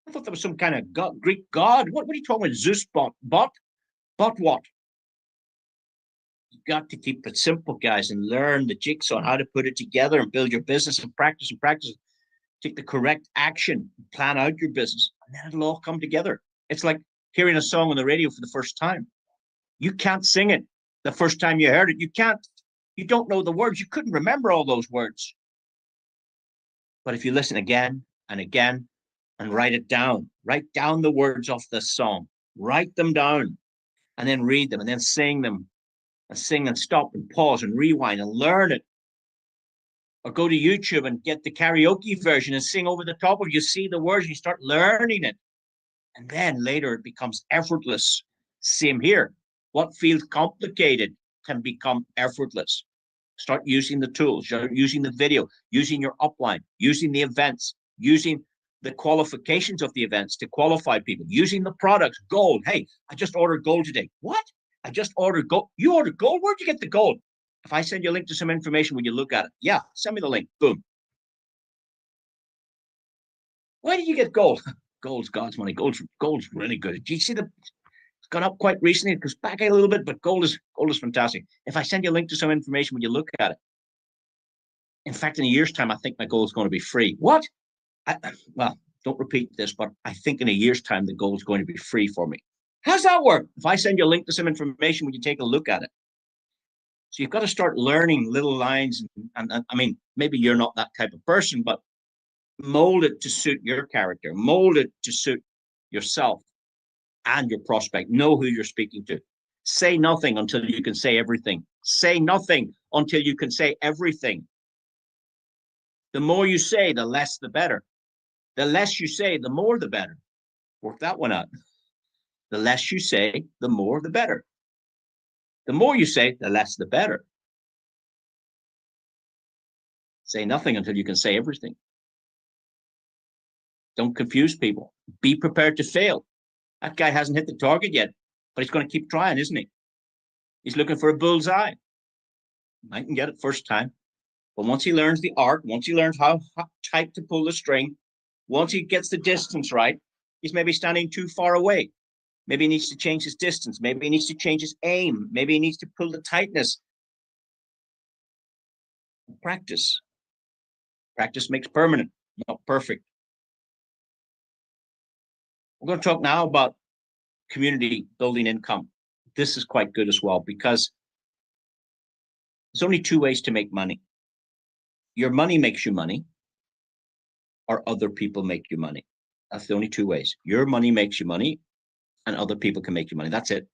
I thought that was some kind of Greek god. What are you talking about? Zeus bot? Bot what? You got to keep it simple, guys, and learn the jigsaw on how to put it together and build your business and practice. Take the correct action, plan out your business, and then it'll all come together. It's like hearing a song on the radio for the first time. You can't sing it the first time you heard it. You don't know the words. You couldn't remember all those words. But if you listen again and again and write down the words of the song, write them down, and then read them, and then sing them, and sing and stop and pause and rewind and learn it. Or go to YouTube and get the karaoke version and sing over the top of it. You see the words, you start learning it. And then later it becomes effortless. Same here. What feels complicated can become effortless. Start using the tools, using the video, using your upline, using the events, using the qualifications of the events to qualify people, using the products, gold. Hey, I just ordered gold today. What? I just ordered gold. You ordered gold? Where'd you get the gold? If I send you a link to some information, will you look at it? Yeah, send me the link. Boom. Why did you get gold? Gold's God's money. Gold's really good. Do you see it's gone up quite recently? It goes back a little bit, but gold is fantastic. If I send you a link to some information, will you look at it? In fact, in a year's time, I think my gold is going to be free. What? Well, don't repeat this, but I think in a year's time, the gold is going to be free for me. How's that work? If I send you a link to some information, will you take a look at it? So you've got to start learning little lines. And I mean, maybe you're not that type of person, but mold it to suit your character, mold it to suit yourself and your prospect. Know who you're speaking to. Say nothing until you can say everything. Say nothing until you can say everything. The more you say, the less the better. The less you say, the more the better. Work that one out. The less you say, the more the better. The more you say, the less the better. Say nothing until you can say everything. Don't confuse people. Be prepared to fail. That guy hasn't hit the target yet, but he's going to keep trying, isn't he? He's looking for a bullseye. Might can get it first time. But once he learns the art, once he learns how tight to pull the string, once he gets the distance right, he's maybe standing too far away. Maybe he needs to change his distance. Maybe he needs to change his aim. Maybe he needs to pull the tightness. Practice. Practice makes permanent, not perfect. We're going to talk now about community building income. This is quite good as well because there's only two ways to make money. Your money makes you money, or other people make you money. That's the only two ways. Your money makes you money, and other people can make you money. That's it.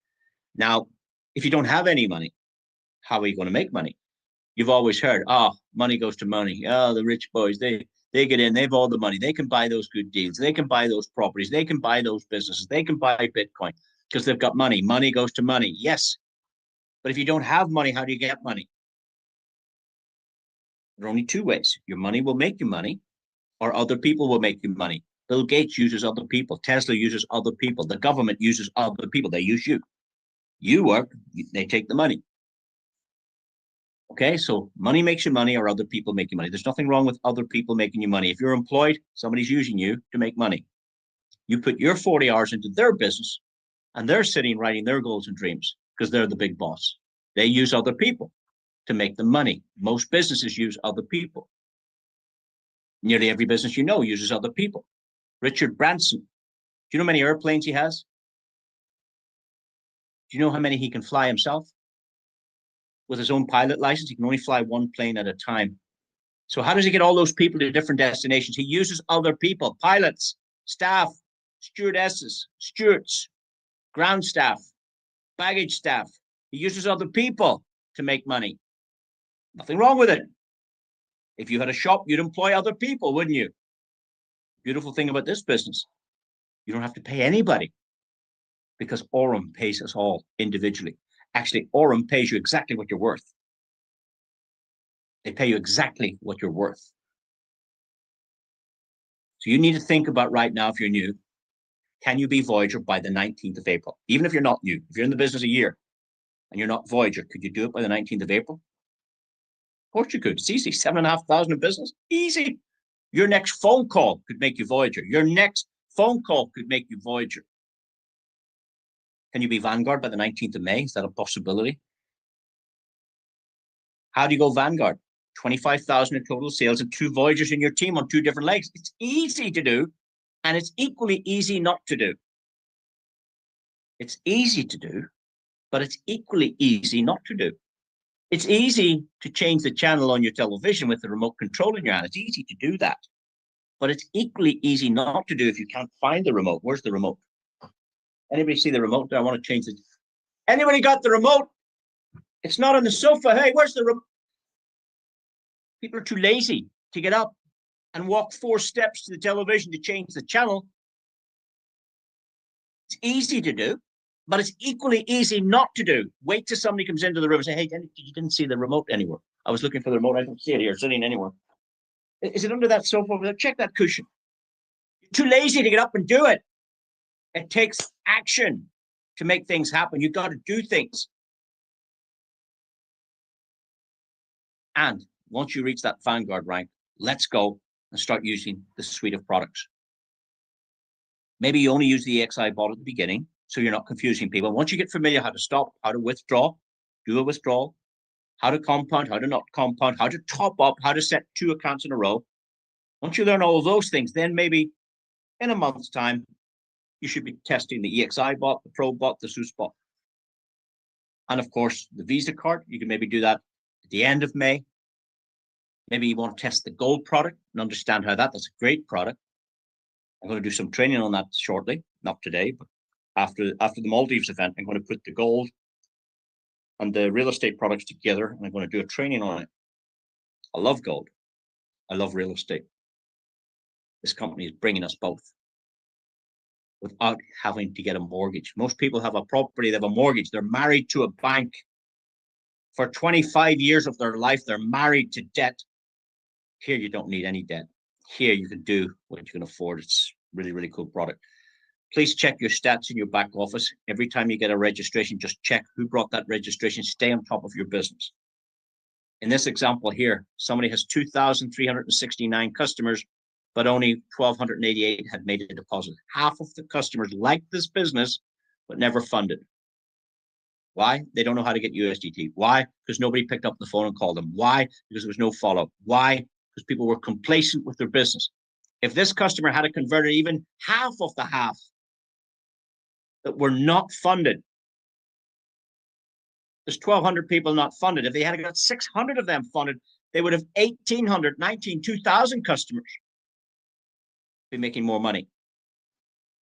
Now, if you don't have any money, how are you going to make money? You've always heard, money goes to money. Oh, the rich boys, they get in, they have all the money. They can buy those good deals. They can buy those properties. They can buy those businesses. They can buy Bitcoin because they've got money. Money goes to money. Yes. But if you don't have money, how do you get money? There are only two ways. Your money will make you money, or other people will make you money. Bill Gates uses other people. Tesla uses other people. The government uses other people. They use you. You work, they take the money. Okay, so money makes you money, or other people make you money. There's nothing wrong with other people making you money. If you're employed, somebody's using you to make money. You put your 40 hours into their business, and they're sitting writing their goals and dreams because they're the big boss. They use other people to make them money. Most businesses use other people. Nearly every business you know uses other people. Richard Branson, do you know how many airplanes he has? Do you know how many he can fly himself? With his own pilot license, he can only fly one plane at a time. So how does he get all those people to different destinations? He uses other people, pilots, staff, stewardesses, stewards, ground staff, baggage staff. He uses other people to make money. Nothing wrong with it. If you had a shop, you'd employ other people, wouldn't you? Beautiful thing about this business, you don't have to pay anybody because Aurum pays us all individually. Actually, Aurum pays you exactly what you're worth. They pay you exactly what you're worth. So you need to think about right now, if you're new, can you be Voyager by the 19th of April? Even if you're not new, if you're in the business a year and you're not Voyager, could you do it by the 19th of April? Of course you could. It's easy. 7,500 in business. Easy. Your next phone call could make you Voyager. Your next phone call could make you Voyager. Can you be Vanguard by the 19th of May? Is that a possibility? How do you go Vanguard? 25,000 in total sales and 2 Voyagers in your team on 2 different legs. It's easy to do, and it's equally easy not to do. It's easy to do, but it's equally easy not to do. It's easy to change the channel on your television with the remote control in your hand. It's easy to do that, but it's equally easy not to do if you can't find the remote. Where's the remote? Anybody see the remote? I want to change it. Anybody got the remote? It's not on the sofa. Hey, where's the remote? People are too lazy to get up and walk 4 steps to the television to change the channel. It's easy to do, but it's equally easy not to do. Wait till somebody comes into the room and say, hey, you didn't see the remote anywhere. I was looking for the remote. I don't see it here, sitting anywhere. Is it under that sofa over there? Check that cushion. You're too lazy to get up and do it. It takes action to make things happen. You've got to do things. And once you reach that Vanguard rank, let's go and start using the suite of products. Maybe you only use the EXI bot at the beginning, so you're not confusing people. Once you get familiar how to stop, how to withdraw, do a withdrawal, how to compound, how to not compound, how to top up, how to set 2 accounts in a row. Once you learn all of those things, then maybe in a month's time, you should be testing the EXI bot, the Pro bot, the SUS bot. And of course, the Visa card, you can maybe do that at the end of May. Maybe you want to test the gold product and understand how that's a great product. I'm going to do some training on that shortly, not today, but after the Maldives event, I'm going to put the gold and the real estate products together, and I'm going to do a training on it. I love gold. I love real estate. This company is bringing us both without having to get a mortgage. Most people have a property, they have a mortgage. They're married to a bank. For 25 years of their life, they're married to debt. Here, you don't need any debt. Here, you can do what you can afford. It's really, really cool product. Please check your stats in your back office. Every time you get a registration, just check who brought that registration. Stay on top of your business. In this example here, somebody has 2,369 customers, but only 1,288 had made a deposit. Half of the customers like this business, but never funded. Why? They don't know how to get USDT. Why? Because nobody picked up the phone and called them. Why? Because there was no follow-up. Why? Because people were complacent with their business. If this customer had converted even half of the half that were not funded, there's 1,200 people not funded. If they had got 600 of them funded, they would have 1,800, 19, 2,000 customers be making more money.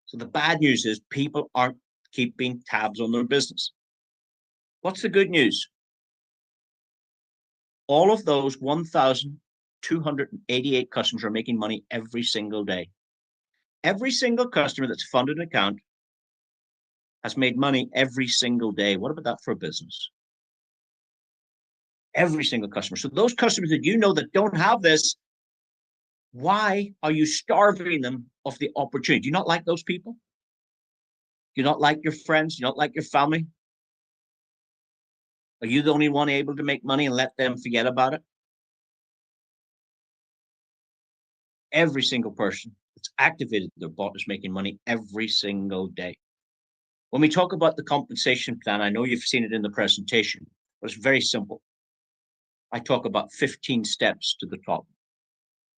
So the bad news is people aren't keeping tabs on their business. What's the good news? All of those 1,288 customers are making money every single day. Every single customer that's funded an account has made money every single day. What about that for a business? Every single customer. So those customers that you know that don't have this, why are you starving them of the opportunity? Do you not like those people? Do you not like your friends? Do you not like your family? Are you the only one able to make money and let them forget about it? Every single person that's activated their bot is making money every single day. When we talk about the compensation plan, I know you've seen it in the presentation, but it's very simple. I talk about 15 steps to the top.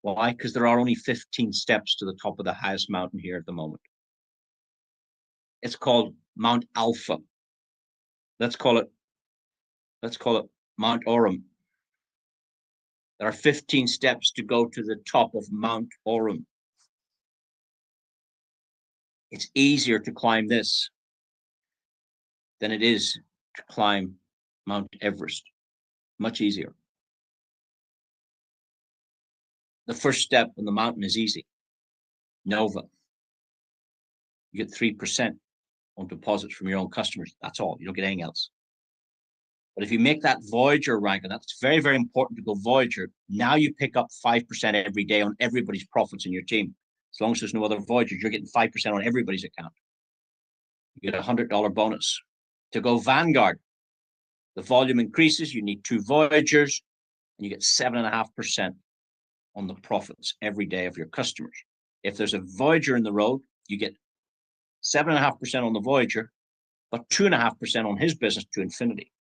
Why? Because there are only 15 steps to the top of the highest mountain here at the moment. It's called Mount Alpha. Let's call it Mount Orem. There are 15 steps to go to the top of Mount Orem. It's easier to climb this than it is to climb Mount Everest. Much easier. The first step on the mountain is easy. Nova. You get 3% on deposits from your own customers. That's all. You don't get anything else. But if you make that Voyager rank, and that's very, very important to go Voyager, now you pick up 5% every day on everybody's profits in your team. As long as there's no other Voyagers, you're getting 5% on everybody's account. You get a $100 bonus. To go Vanguard, the volume increases, you need 2 Voyagers, and you get 7.5% on the profits every day of your customers. If there's a Voyager in the road, you get 7.5% on the Voyager, but 2.5% on his business to infinity.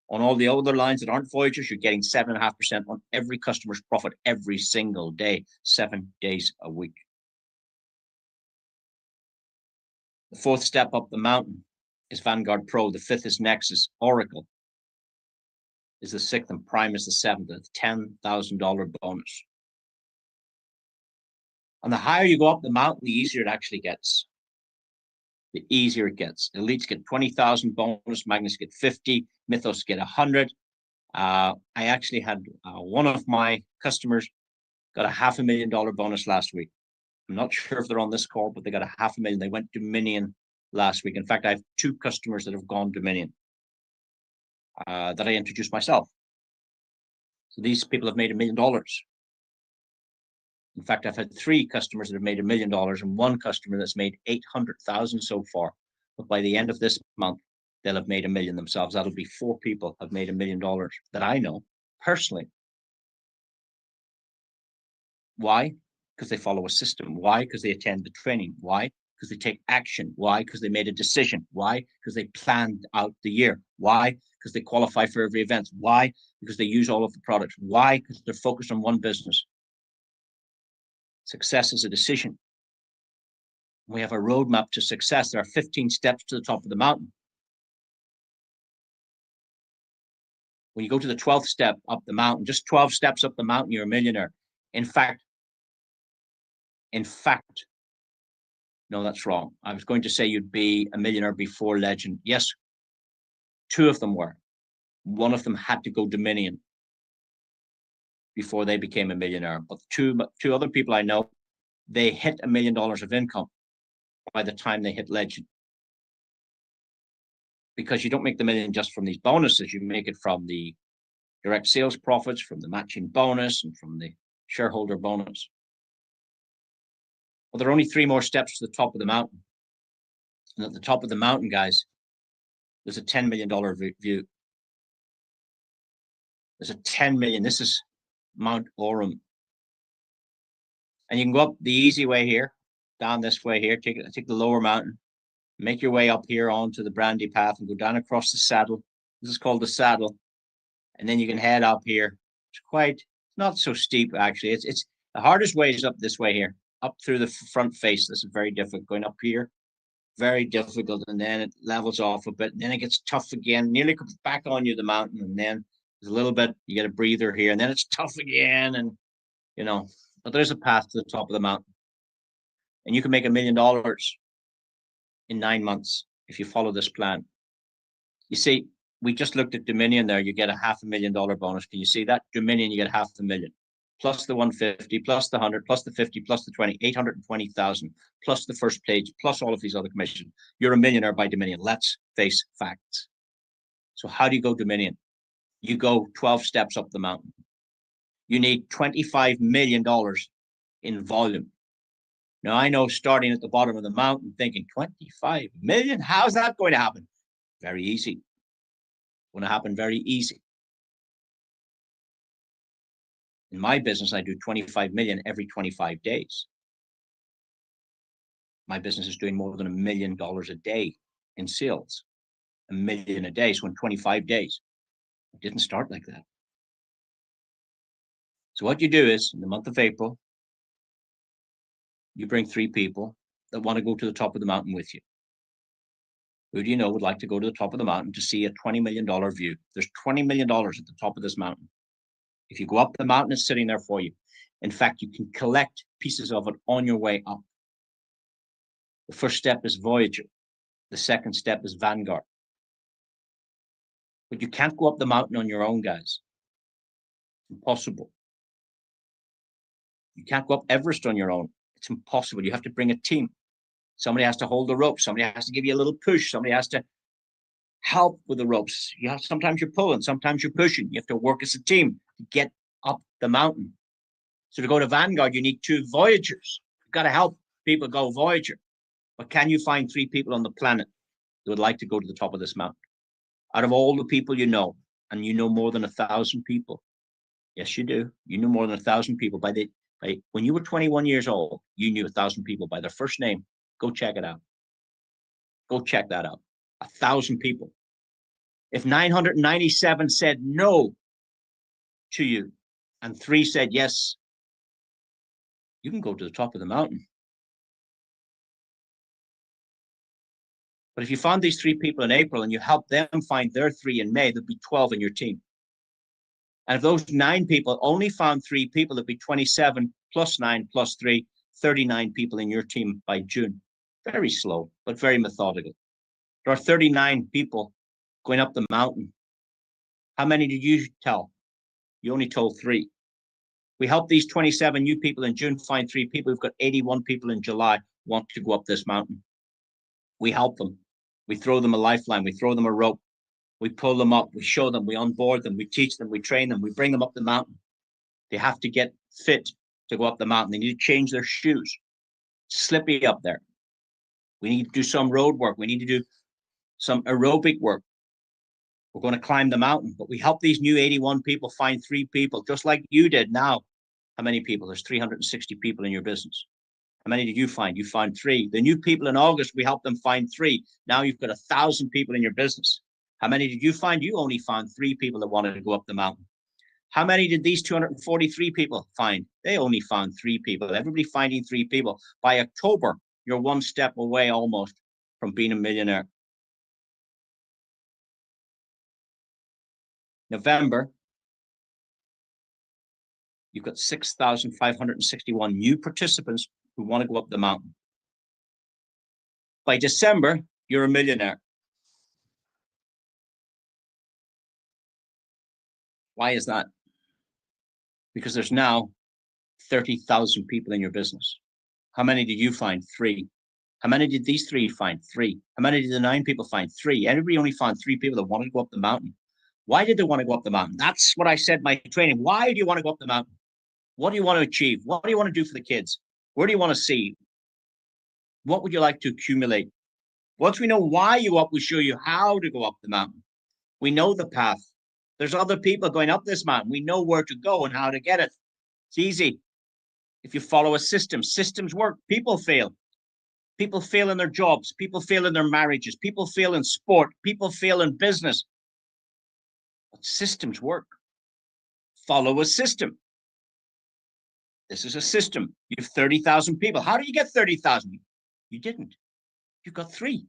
On all the other lines that aren't Voyagers, you're getting 7.5% on every customer's profit every single day, 7 days a week. The 4th step up the mountain is Vanguard Pro. The 5th is Nexus. Oracle is the 6th, and Prime is the 7th. It's $10,000 bonus. And the higher you go up the mountain, the easier it actually gets. The easier it gets. Elites get 20,000 bonus, Magnus get 50, Mythos get 100. I actually had one of my customers got a $500,000 bonus last week. I'm not sure if they're on this call, but they got a $500,000. They went Dominion last week. In fact, I have 2 customers that have gone Dominion that I introduced myself. So these people have made $1 million. In fact, I've had 3 customers that have made $1 million and 1 customer that's made 800,000 so far. But by the end of this month, they'll have made $1 million themselves. That'll be 4 people have made $1 million that I know personally. Why? Because they follow a system. Why? Because they attend the training. Why? Because they take action. Why? Because they made a decision. Why? Because they planned out the year. Why? Because they qualify for every event. Why? Because they use all of the products. Why? Because they're focused on one business. Success is a decision. We have a roadmap to success. There are 15 steps to the top of the mountain. When you go to the 12th step up the mountain, just 12 steps up the mountain, you're a millionaire. In fact, no, that's wrong. I was going to say you'd be a millionaire before Legend. Yes, 2 of them were. One of them had to go Dominion before they became a millionaire. But two other people I know, they hit $1 million of income by the time they hit Legend. Because you don't make the million just from these bonuses, you make it from the direct sales profits, from the matching bonus, and from the shareholder bonus. Well, there are only 3 more steps to the top of the mountain. And at the top of the mountain, guys, there's a $10 million view. There's a 10 million. This is Mount Orem. And you can go up the easy way here, down this way here, take the lower mountain, make your way up here onto the Brandy Path and go down across the saddle. This is called the saddle. And then you can head up here. It's not so steep, actually. It's the hardest way is up this way here, up through the front face. This is very difficult. Going up here, very difficult. And then it levels off a bit. And then it gets tough again, nearly comes back on you, the mountain. And then there's a little bit, you get a breather here. And then it's tough again. And, you know, but there's a path to the top of the mountain. And you can make $1 million in 9 months if you follow this plan. You see, we just looked at Dominion there. You get a $500,000 bonus. Can you see that? Dominion, you get $500,000 plus the 150, plus the 100, plus the 50, plus the 20, 820,000, plus the first page, plus all of these other commissions. You're a millionaire by Dominion. Let's face facts. So how do you go Dominion? You go 12 steps up the mountain. You need $25 million in volume. Now, I know starting at the bottom of the mountain thinking 25 million, how's that going to happen? Very easy. Going to happen very easy. In my business, I do 25 million every 25 days. My business is doing more than $1 million a day in sales. $1 million a day, so in 25 days. It didn't start like that. So what you do is, in the month of April, you bring 3 people that want to go to the top of the mountain with you. Who do you know would like to go to the top of the mountain to see a $20 million view? There's $20 million at the top of this mountain. If you go up the mountain, it's sitting there for you. In fact, you can collect pieces of it on your way up. The first step is Voyager. The second step is Vanguard. But you can't go up the mountain on your own, guys. It's impossible. You can't go up Everest on your own. It's impossible. You have to bring a team. Somebody has to hold the rope. Somebody has to give you a little push. Somebody has to help with the ropes. Sometimes you're pulling, sometimes you're pushing. You have to work as a team to get up the mountain. So to go to Vanguard, you need 2 Voyagers. You've got to help people go Voyager. But can you find 3 people on the planet that would like to go to the top of this mountain? Out of all the people you know, and you know more than 1,000 people. Yes, you do. You know more than 1,000 people. When you were 21 years old, you knew 1,000 people by their first name. Go check it out. Go check that out. 1,000 people. If 997 said no to you and 3 said yes, you can go to the top of the mountain. But if you found these 3 people in April and you help them find their 3 in May, there'd be 12 in your team. And if those 9 people only found 3 people, there'd be 27 plus 9 plus 3, 39 people in your team by June. Very slow, but very methodical. There are 39 people going up the mountain. How many did you tell? You only told 3. We helped these 27 new people in June find 3 people. We've got 81 people in July want to go up this mountain. We help them. We throw them a lifeline. We throw them a rope. We pull them up. We show them. We onboard them. We teach them. We train them. We bring them up the mountain. They have to get fit to go up the mountain. They need to change their shoes. It's slippy up there. We need to do some road work. We need to do some aerobic work. We're going to climb the mountain, but we help these new 81 people find 3 people, just like you did now. How many people? There's 360 people in your business. How many did you find? You found 3. The new people in August, we helped them find 3. Now you've got 1,000 people in your business. How many did you find? You only found 3 people that wanted to go up the mountain. How many did these 243 people find? They only found 3 people. Everybody finding 3 people. By October, you're 1 step away almost from being a millionaire. November, you've got 6,561 new participants who want to go up the mountain. By December, you're a millionaire. Why is that? Because there's now 30,000 people in your business. How many did you find? 3. How many did these 3 find? 3. How many did the 9 people find? 3. Everybody only found 3 people that wanted to go up the mountain. Why did they want to go up the mountain? That's what I said in my training. Why do you want to go up the mountain? What do you want to achieve? What do you want to do for the kids? Where do you want to see? What would you like to accumulate? Once we know why you up, we show you how to go up the mountain. We know the path. There's other people going up this mountain. We know where to go and how to get it. It's easy. If you follow a system, systems work. People fail. People fail in their jobs. People fail in their marriages. People fail in sport. People fail in business. But systems work. Follow a system. This is a system. You have 30,000 people. How do you get 30,000? You didn't. You got 3.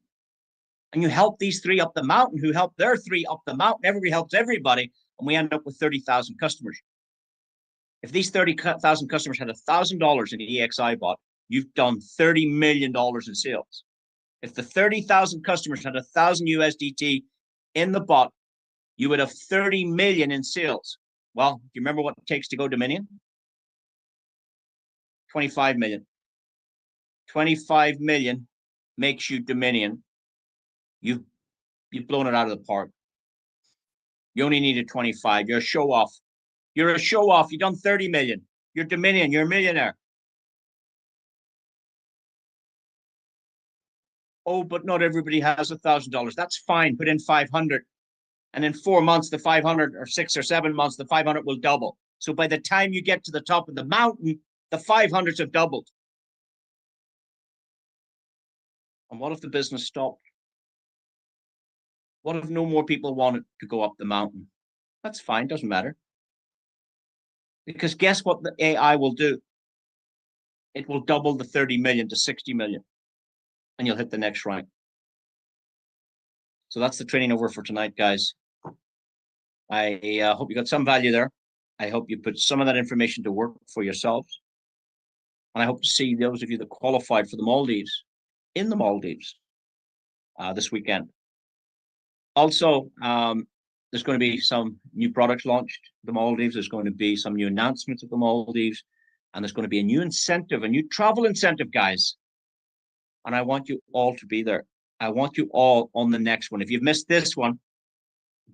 And you help these 3 up the mountain who help their 3 up the mountain. Everybody helps everybody. And we end up with 30,000 customers. If these 30,000 customers had $1,000 in the EXI bot, you've done $30 million in sales. If the 30,000 customers had 1,000 USDT in the bot, you would have 30 million in sales. Well, do you remember what it takes to go Dominion? 25 million. 25 million makes you Dominion. You've blown it out of the park. You only needed 25. You're a show off. You're a show off. You've done 30 million. You're Dominion. You're a millionaire. Oh, but not everybody has $1,000. That's fine. Put in 500. And in 4 months, the 500, or 6 or 7 months, the 500 will double. So by the time you get to the top of the mountain, the 500s have doubled. And what if the business stopped? What if no more people wanted to go up the mountain? That's fine, doesn't matter. Because guess what the AI will do? It will double the 30 million to 60 million. And you'll hit the next rank. So that's the training over for tonight, guys. I hope you got some value there. I hope you put some of that information to work for yourselves. And I hope to see those of you that qualified for the Maldives in the Maldives this weekend. Also, there's going to be some new products launched in the Maldives. There's going to be some new announcements of the Maldives. And there's going to be a new incentive, a new travel incentive, guys. And I want you all to be there. I want you all on the next one. If you've missed this one,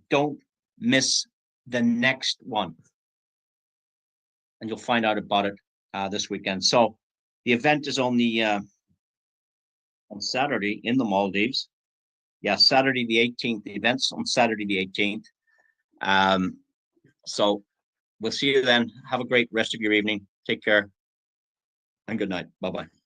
don't miss the next one. And you'll find out about it this weekend. So the event is on Saturday in the Maldives. Yeah, Saturday the 18th. The event's on Saturday the 18th. So we'll see you then. Have a great rest of your evening. Take care and good night. Bye-bye.